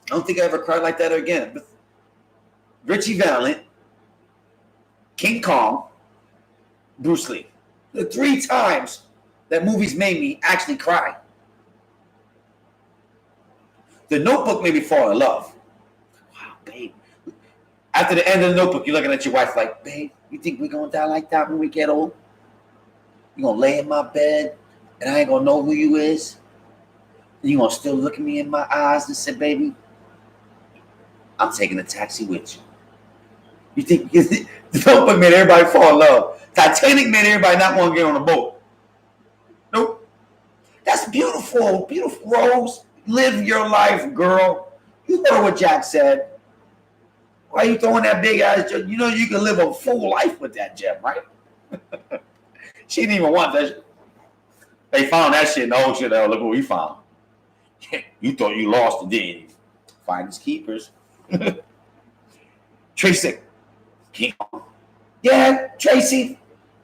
I don't think I ever cried like that again. But Richie Valent, King Kong, Bruce Lee. The 3 times that movies made me actually cry. The Notebook made me fall in love. Wow, babe. After the end of the Notebook, you're looking at your wife like, babe, you think we're going to die like that when we get old? You're going to lay in my bed and I ain't going to know who you is? And you're going to still look at me in my eyes and say, baby, I'm taking a taxi with you. You think the Notebook made everybody fall in love? Titanic made everybody not want to get on a boat. Nope. That's beautiful. Beautiful, Rose. Live your life, girl. You heard what Jack said. Why are you throwing that big ass gem? You know you can live a full life with that gem, right? She didn't even want that shit. They found that shit in the ocean. Look what we found. You thought you lost it, didn't you? Finders keepers. Tracy. King Kong. Yeah, Tracy.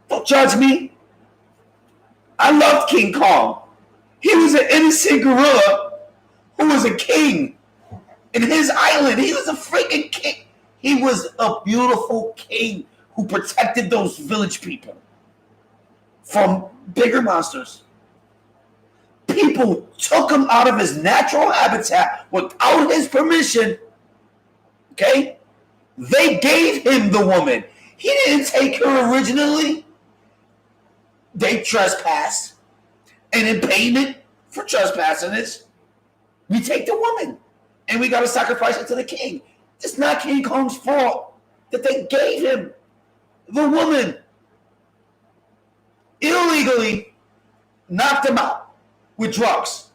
Don't judge me. I loved King Kong. He was an innocent gorilla who was a king in his island. He was a freaking king. He was a beautiful king who protected those village people from bigger monsters. People took him out of his natural habitat without his permission. Okay? They gave him the woman. He didn't take her originally. They trespassed. And in payment for trespassing this, we take the woman. And we got to sacrifice it to the king. It's not King Kong's fault that they gave him the woman. Illegally knocked him out with drugs.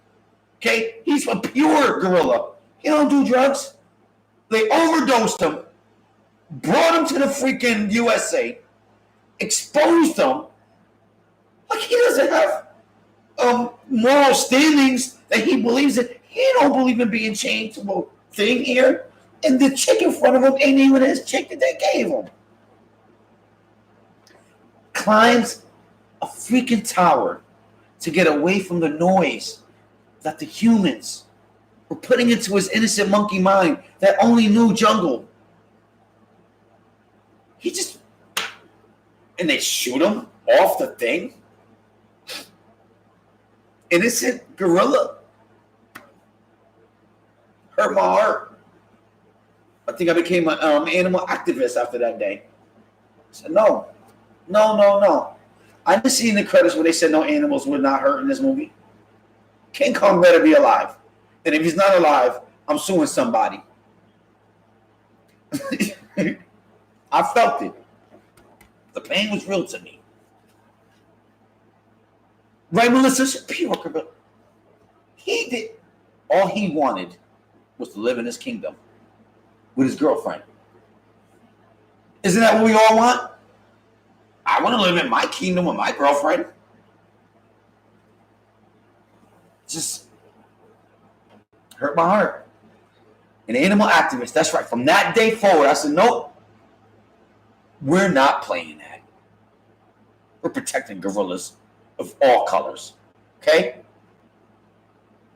Okay? He's a pure gorilla. He don't do drugs. They overdosed him, brought him to the freaking USA, exposed him. Like he doesn't have moral standings that he believes in. He don't believe in being chained to a thing here. And the chick in front of him ain't even his chick that they gave him. Climbs a freaking tower to get away from the noise that the humans were putting into his innocent monkey mind that only knew jungle. He just... And they shoot him off the thing. Innocent gorilla. Hurt my heart. I think I became an animal activist after that day. I said, no. I just seen the credits where they said no animals were not hurt in this movie. King Kong better be alive. And if he's not alive, I'm suing somebody. I felt it. The pain was real to me. Right, Melissa? Pure. He did. All he wanted was to live in his kingdom with his girlfriend. Isn't that what we all want? I want to live in my kingdom with my girlfriend. Just hurt my heart. An animal activist, that's right. From that day forward, I said, nope, we're not playing that. We're protecting gorillas of all colors. Okay?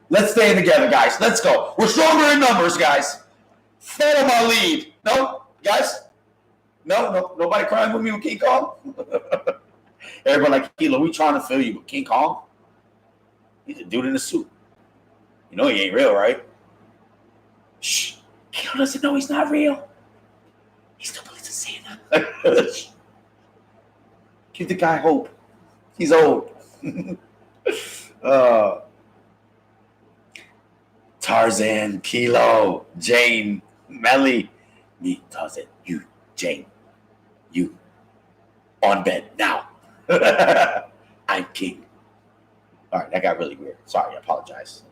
Let's stay together, guys. Let's go. We're stronger in numbers, guys. Follow my lead. No, guys? No, nobody crying with me with King Kong? Everybody like, Kilo, we trying to feel you, but King Kong? He's a dude in a suit. You know he ain't real, right? Shh. Kilo doesn't know he's not real. He still believes in Santa. Give the guy hope. He's old. Tarzan, Kilo, Jane, Melly. Me, Tarzan, you, Jane. You. On bed now. I'm king. All right, that got really weird. Sorry, I apologize.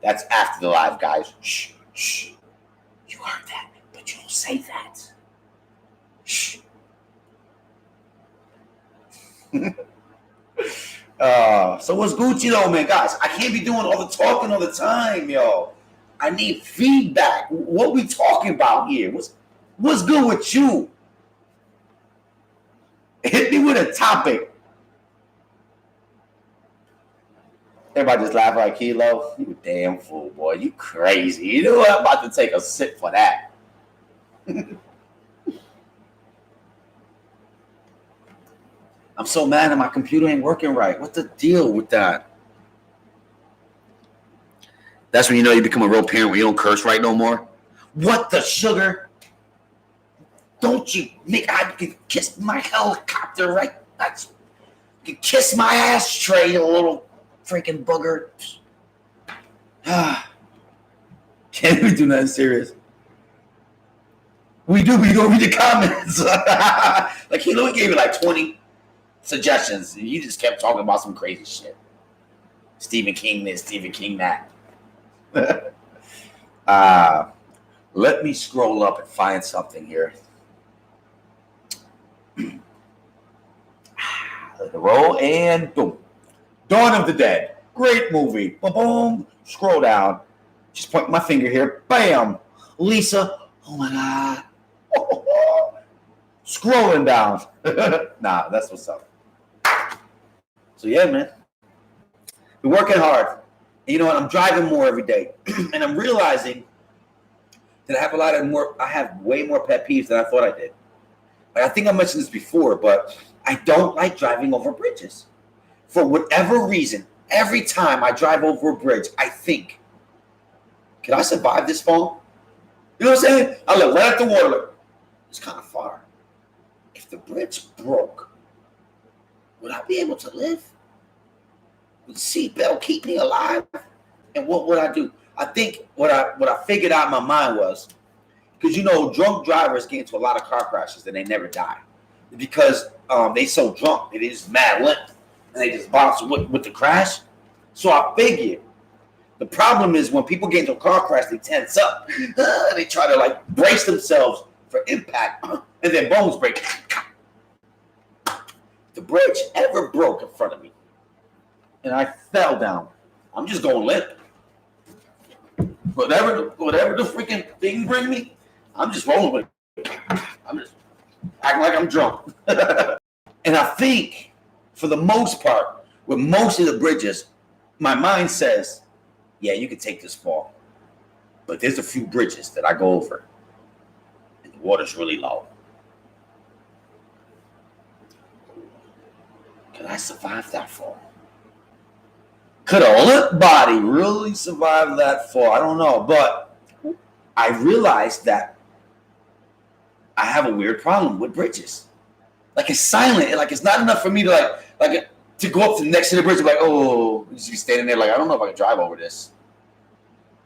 That's after the live, guys. Shh, shh. You heard that, but you don't say that. Shh. So what's Gucci though, man? Guys, I can't be doing all the talking all the time, yo. I need feedback. What we talking about here? What's good with you? Hit me with a topic. Everybody just laugh like Kilo. You damn fool, boy. You crazy. You know what? I'm about to take a sip for that. I'm so mad that my computer ain't working right. What's the deal with that? That's when you know you become a real parent when you don't curse right no more. What the sugar? Don't you make I can kiss my helicopter right? You can kiss my ashtray, you little freaking booger. Can't even do nothing serious. We don't read the comments. Like he gave you like 20 suggestions. And you just kept talking about some crazy shit. Stephen King this, Stephen King that. Let me scroll up and find something here. Roll and boom. Dawn of the Dead. Great movie. Boom, boom. Scroll down. Just point my finger here. Bam. Lisa. Oh my God. Scrolling down. Nah, that's what's up. So yeah, man. We're working hard. And you know what? I'm driving more every day. And I'm realizing that I have way more pet peeves than I thought I did. Like, I think I mentioned this before, but I don't like driving over bridges. For whatever reason, every time I drive over a bridge, I think, can I survive this fall? You know what I'm saying? I look right at the water. It's kind of far. If the bridge broke, would I be able to live? Would the seatbelt keep me alive? And what would I do? I think what I figured out in my mind was, because you know, drunk drivers get into a lot of car crashes and they never die. Because they so drunk, it is mad limp. And they just bounce with the crash. So I figured the problem is when people get into a car crash, they tense up. They try to like brace themselves for impact. And then bones break. The bridge ever broke in front of me. And I fell down. I'm just going limp. Whatever the freaking thing bring me, I'm just rolling with it. I'm just acting like I'm drunk. And I think, for the most part, with most of the bridges, my mind says, yeah, you can take this fall. But there's a few bridges that I go over, and the water's really low. Can I survive that fall? Could a limp body really survive that fall? I don't know. But I realized that I have a weird problem with bridges. Like, it's silent. Like, it's not enough for me to to go up to the next to the bridge and be like, oh, just be standing there like, I don't know if I can drive over this.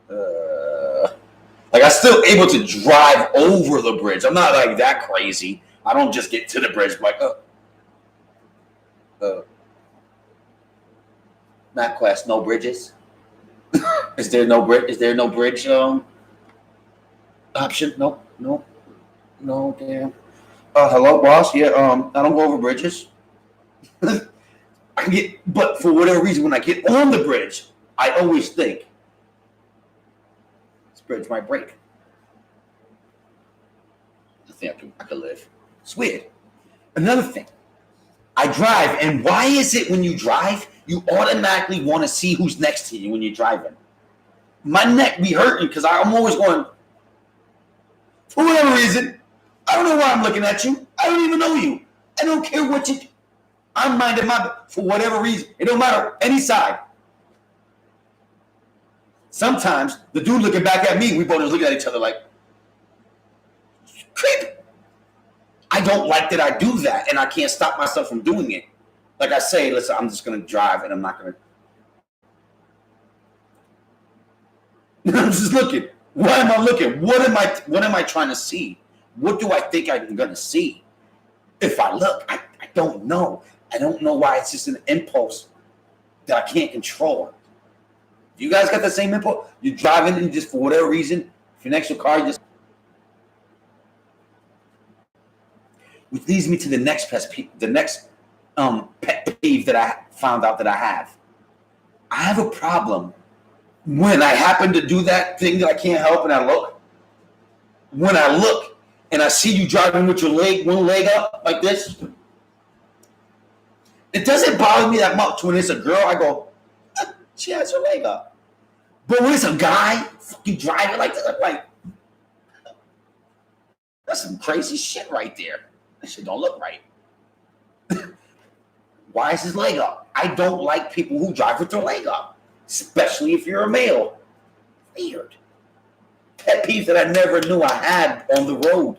Like, I'm still able to drive over the bridge. I'm not like that crazy. I don't just get to the bridge like, MapQuest, no bridges. Is there no bridge option? No, damn. Hello, boss. Yeah, I don't go over bridges. But for whatever reason, when I get on the bridge, I always think this bridge might break. I think I could live. It's weird. Another thing, I drive, and why is it when you drive, you automatically want to see who's next to you when you're driving? My neck be hurting because I'm always going, for whatever reason, I don't know why I'm looking at you. I don't even know you. I don't care what you do. I'm minding for whatever reason. It don't matter any side. Sometimes the dude looking back at me, we both just looking at each other like, creep. I don't like that I do that, and I can't stop myself from doing it. Like I say, listen, I'm just going to drive, and I'm not going to. I'm just looking. Why am I looking? What am I trying to see? What do I think I'm going to see? If I look, I don't know. I don't know why. It's just an impulse that I can't control. You guys got the same impulse? You're driving and just for whatever reason, if you're next to a car, you just. Which leads me to the next pet peeve that I found out that I have. I have a problem when I happen to do that thing that I can't help and I look. When I look and I see you driving with your one leg up like this, it doesn't bother me that much. When it's a girl, I go, she has her leg up. But when it's a guy fucking driving like that, I'm like, that's some crazy shit right there. That shit don't look right. Why is his leg up? I don't like people who drive with their leg up, especially if you're a male. Weird. Pet peeves that I never knew I had on the road.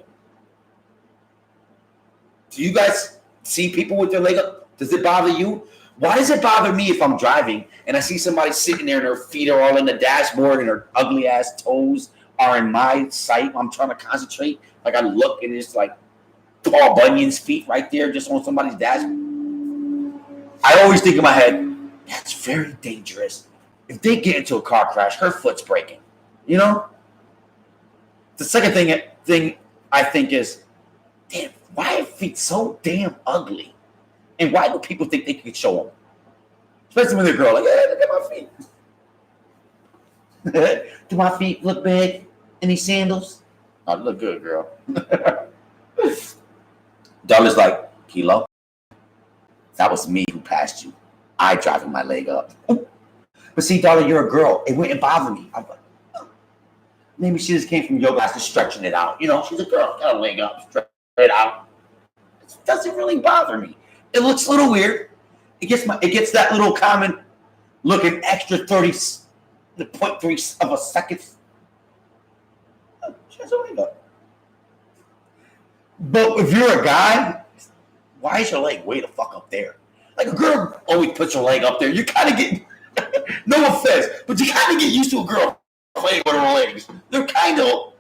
Do you guys see people with their leg up? Does it bother you? Why does it bother me if I'm driving and I see somebody sitting there and their feet are all in the dashboard and their ugly ass toes are in my sight? I'm trying to concentrate. Like I look and it's like Paul Bunyan's feet right there just on somebody's dashboard. I always think in my head, that's very dangerous. If they get into a car crash, her foot's breaking. You know? The second thing I think is, damn, why are feet so damn ugly? And why do people think they can show them? Especially when they're girl, like, hey, look at my feet. Do my feet look bad in these sandals? Oh, they look good, girl. Dollar's like, Kilo, that was me who passed you. I driving my leg up. But see, Dollar, you're a girl. It wouldn't bother me. I'm like, oh. Maybe she just came from yoga class, just stretching it out. You know, she's a girl. Got her leg up, stretch it out. It doesn't really bother me. It looks a little weird. It gets that little comment looking extra 0.3 of a second. Oh, she has her leg up. But if you're a guy, why is your leg way the fuck up there? Like a girl always puts her leg up there. You kind of get, no offense, but you kind of get used to a girl playing with her legs. They're kind of,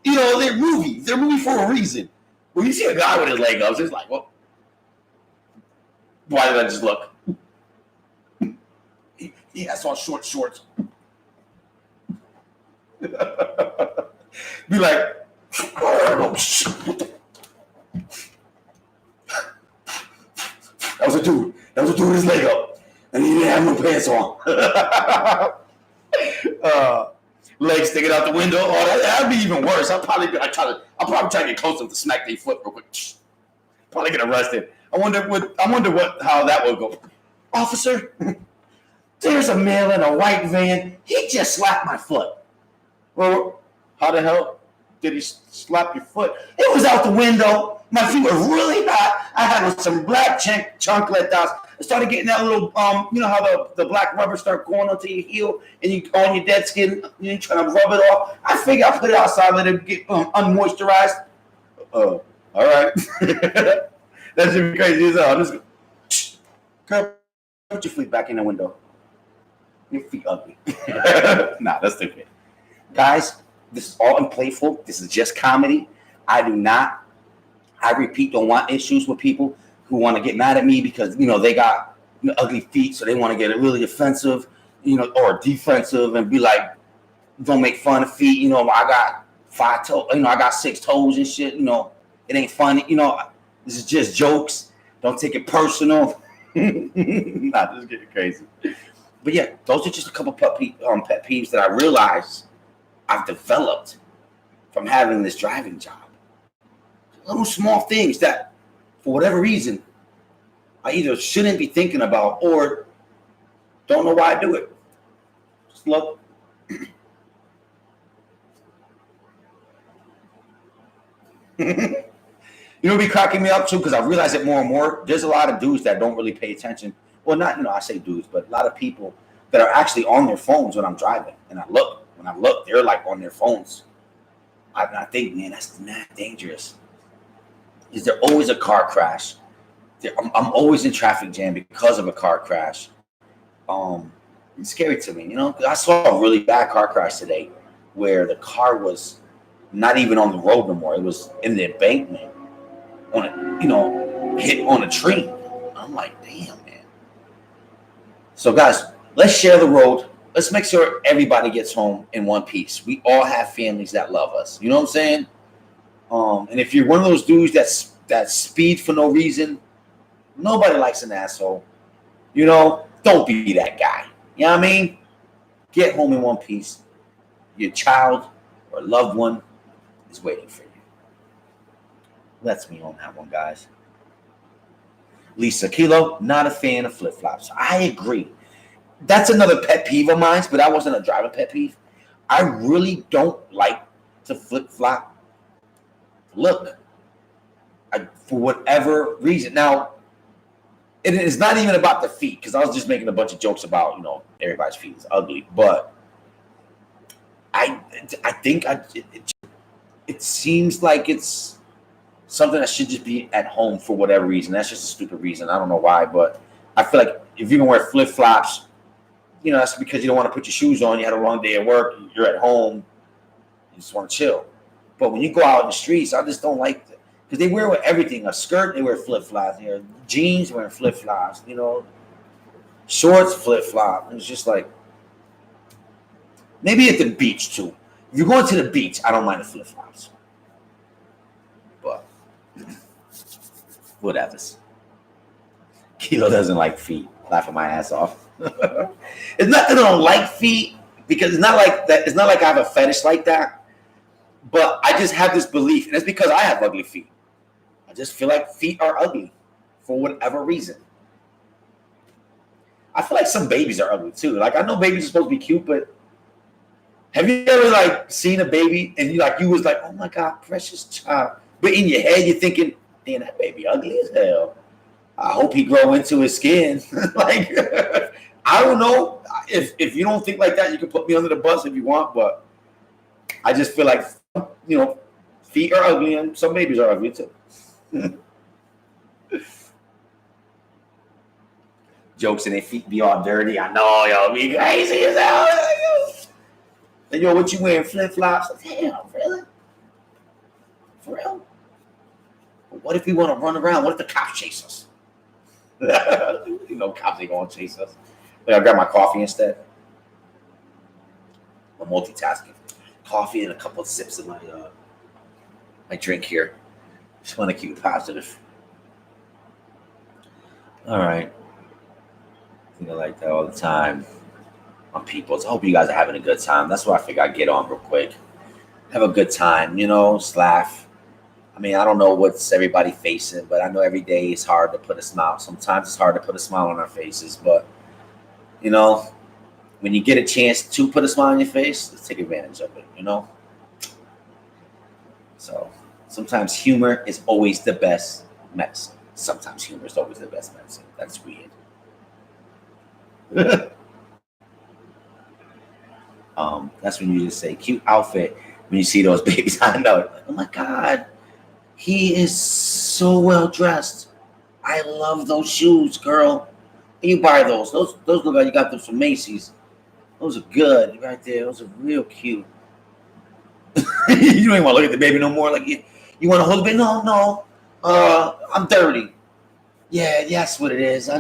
they're movie. They're movie for a reason. When you see a guy with his leg up, it's like, well, why did I just look? He has on short shorts. Be like, oh, shit. That was a dude with his leg up, and he didn't have no pants on. Legs sticking out the window. Oh, that'd be even worse. I'll probably try to get close enough to smack their foot real quick. Probably get arrested. I wonder how that would go. Officer, there's a male in a white van. He just slapped my foot. Well, how the hell did he slap your foot? It was out the window. My feet were really hot. I had some black chocolate dots. I started getting that little, you know how the black rubber start going onto your heel and you on your dead skin, you're trying to rub it off. I figured I'll put it outside, let it get unmoisturized. Oh, all right. That's just crazy as hell. I'm just girl, put your feet back in the window. Your feet ugly. Nah, that's stupid. Guys, this is all playful. This is just comedy. I repeat, don't want issues with people who want to get mad at me because, they got ugly feet, so they want to get really offensive, or defensive and be like, don't make fun of feet. I got 5 toes, I got 6 toes and shit. It ain't funny. This is just jokes. Don't take it personal. Nah, this is getting crazy. But yeah, those are just a couple pet peeves that I realized I've developed from having this driving job. Little small things that, for whatever reason, I either shouldn't be thinking about or don't know why I do it. Just look. Be cracking me up too because I realize it more and more. There's a lot of dudes that don't really pay attention. Well, not, I say dudes, but a lot of people that are actually on their phones when I'm driving. And when I look, they're like on their phones. I think, man, that's mad dangerous. Is there always a car crash? I'm always in traffic jam because of a car crash. It's scary to me, I saw a really bad car crash today where the car was not even on the road no more. It was in the embankment hit on a tree. I'm like, damn, man. So guys, let's share the road. Let's make sure everybody gets home in one piece. We all have families that love us. You know what I'm saying? And if you're one of those dudes that speed for no reason, nobody likes an asshole. You know, don't be that guy. You know what I mean? Get home in one piece. Your child or loved one is waiting for you. That's me on that one, guys. Lisa Kilo, not a fan of flip-flops. I agree. That's another pet peeve of mine, but that wasn't a driving pet peeve. I really don't like to flip-flop. Look, for whatever reason. Now, it is not even about the feet, because I was just making a bunch of jokes about, everybody's feet is ugly. But I think it seems like it's something that should just be at home for whatever reason. That's just a stupid reason. I don't know why, but I feel like if you're gonna wear flip flops, that's because you don't want to put your shoes on. You had a long day at work. You're at home. You just want to chill. But when you go out in the streets, I just don't like that, because they wear with everything. A skirt, they wear flip flops. Jeans, wearing flip flops. Shorts, flip flop. It's just like, maybe at the beach too. If you're going to the beach, I don't mind the flip flops. But whatever. Kilo doesn't like feet. Laughing my ass off. It's not that I don't like feet, because it's not like that. It's not like I have a fetish like that. But I just have this belief, and it's because I have ugly feet. I just feel like feet are ugly for whatever reason. I feel like some babies are ugly too. Like, I know babies are supposed to be cute, but have you ever seen a baby and you was like, oh my God, precious child, but in your head you're thinking, damn, that baby ugly as hell. I hope he grow into his skin. I don't know. If you don't think like that, you can put me under the bus if you want, but I just feel like, feet are ugly and some babies are ugly too. Jokes and their feet be all dirty. I know, y'all be crazy as hell. And what you wearing, flip-flops? Damn, really? For real? What if we want to run around? What if the cops chase us? Cops ain't gonna chase us. I'll grab my coffee instead. I'm multitasking. Coffee and a couple of sips of my drink here. Just want to keep it positive. All right. I think I like that all the time. On people. So I hope you guys are having a good time. That's why I figured I'd get on real quick. Have a good time, just laugh. I mean, I don't know what's everybody facing, but I know every day it's hard to put a smile. Sometimes it's hard to put a smile on our faces, but when you get a chance to put a smile on your face, let's take advantage of it, So sometimes humor is always the best medicine. Sometimes humor is always the best medicine. That's weird. That's when you just say cute outfit when you see those babies. I know. Oh my God, he is so well dressed. I love those shoes, girl. You buy those. Those look like you got them from Macy's. Those are good right there. Those are real cute. You don't even want to look at the baby no more. Like, you want to hold the baby? No. I'm dirty. Yeah, that's what it is. I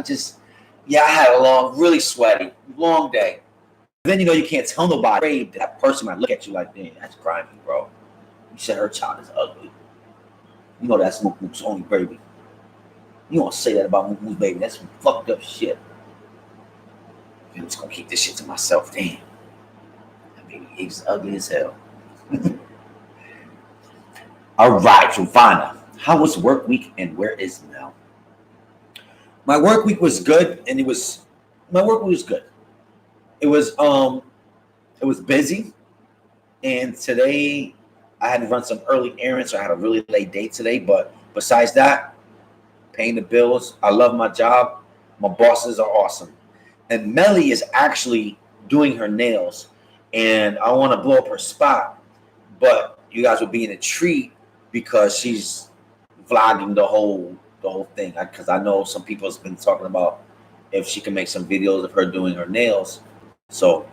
had a really sweaty, long day. Then you can't tell nobody. That person might look at you like, damn, that's grimy, bro. You said her child is ugly. That's Mook's only baby. You don't say that about Mook's baby. That's some fucked up shit. I'm just gonna keep this shit to myself. Damn. That baby is ugly as hell. All right, Giovanna. How was work week and where is Mel? My work week was good, and it was good. It was busy, and today I had to run some early errands, so I had a really late day today. But besides that, paying the bills. I love my job. My bosses are awesome, and Melly is actually doing her nails, and I want to blow up her spot, but you guys will be in a treat because she's vlogging the whole thing. Because I know some people have been talking about if she can make some videos of her doing her nails. So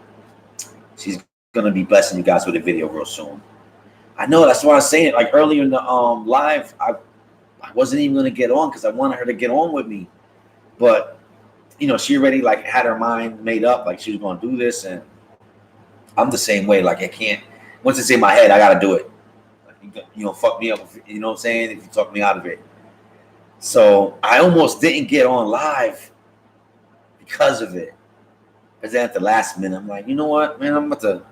she's gonna be blessing you guys with a video real soon. I know, that's why I was saying, like earlier in the live, I wasn't even gonna get on because I wanted her to get on with me, but she already had her mind made up, like she was gonna do this, and I'm the same way. Like, I can't, once it's in my head, I gotta do it. Like, fuck me up. You know what I'm saying? If you talk me out of it. So I almost didn't get on live because of it. But then at the last minute, I'm like, you know what, man, I'm about to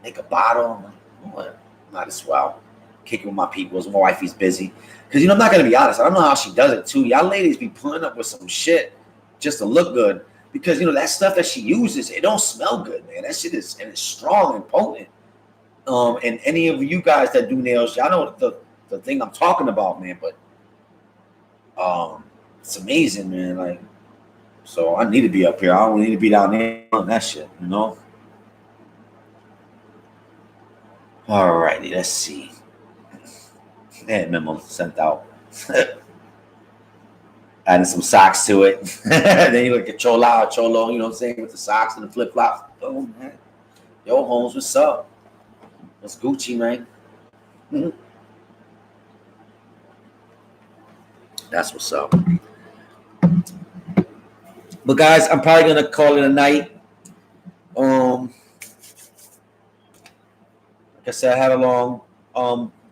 make a bottle. I'm like, you know what, might as well kick it with my peoples. My wifey's busy. Because, you know, I'm not going to be honest. I don't know how she does it, too. Y'all ladies be putting up with some shit just to look good. Because, you know, that stuff that she uses, it don't smell good, man. That shit is, and it's strong and potent. And any of you guys that do nails, y'all know the thing I'm talking about, man. But it's amazing, man. Like, so I need to be up here. I don't need to be down there on that shit, you know? All righty, let's see. That memo sent out. Adding some socks to it. Then you look at Cholo, you know what I'm saying, with the socks and the flip flops. Oh, man. Yo, Holmes, what's up? What's Gucci, man? Mm-hmm. That's what's up. But guys, I'm probably gonna call it a night. Like I said, I had a long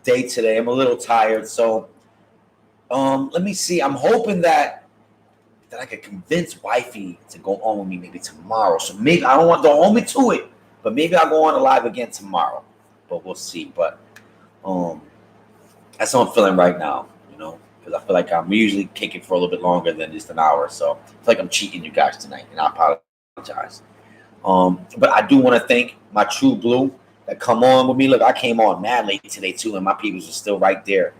day today. I'm a little tired, so let me see. I'm hoping that I could convince wifey to go on with me maybe tomorrow. So maybe I don't hold me to it, but maybe I'll go on live again tomorrow. But we'll see. But that's how I'm feeling right now, you know, because I feel like I'm usually kicking for a little bit longer than just an hour. So I feel like I'm cheating you guys tonight, and I apologize. But I do want to thank my True Blue that come on with me. Look, I came on mad late today too, and my peoples are still right there.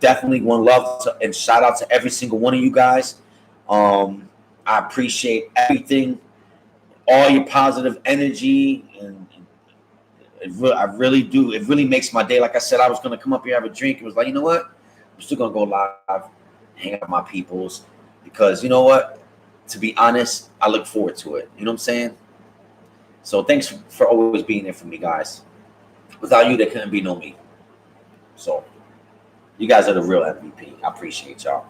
Definitely one love to, and shout out to every single one of you guys. I appreciate everything, all your positive energy, and I really do. It really makes my day. Like I said, I was gonna come up here have a drink. It was like, you know what? I'm still gonna go live, hang out with my peoples, because you know what? To be honest, I look forward to it. You know what I'm saying? So thanks for always being there for me, guys. Without you, there couldn't be no me. So you guys are the real MVP. I appreciate y'all.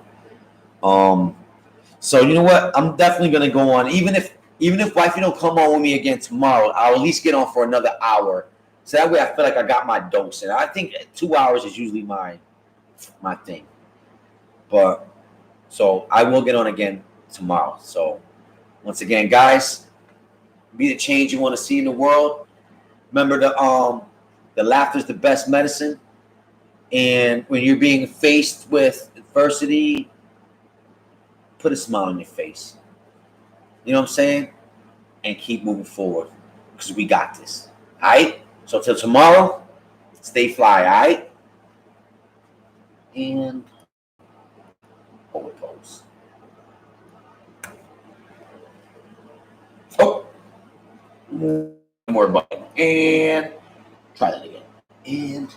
So you know what? I'm definitely gonna go on. Even if wifey don't come on with me again tomorrow, I'll at least get on for another hour. So that way I feel like I got my dose. And I think 2 hours is usually my thing. But so I will get on again tomorrow. So once again, guys, be the change you want to see in the world. Remember the laughter is the best medicine. And when you're being faced with adversity, put a smile on your face. You know what I'm saying? And keep moving forward, because we got this. All right? So till tomorrow, stay fly, all right? And forward pose. Oh, one more button. And try that again. And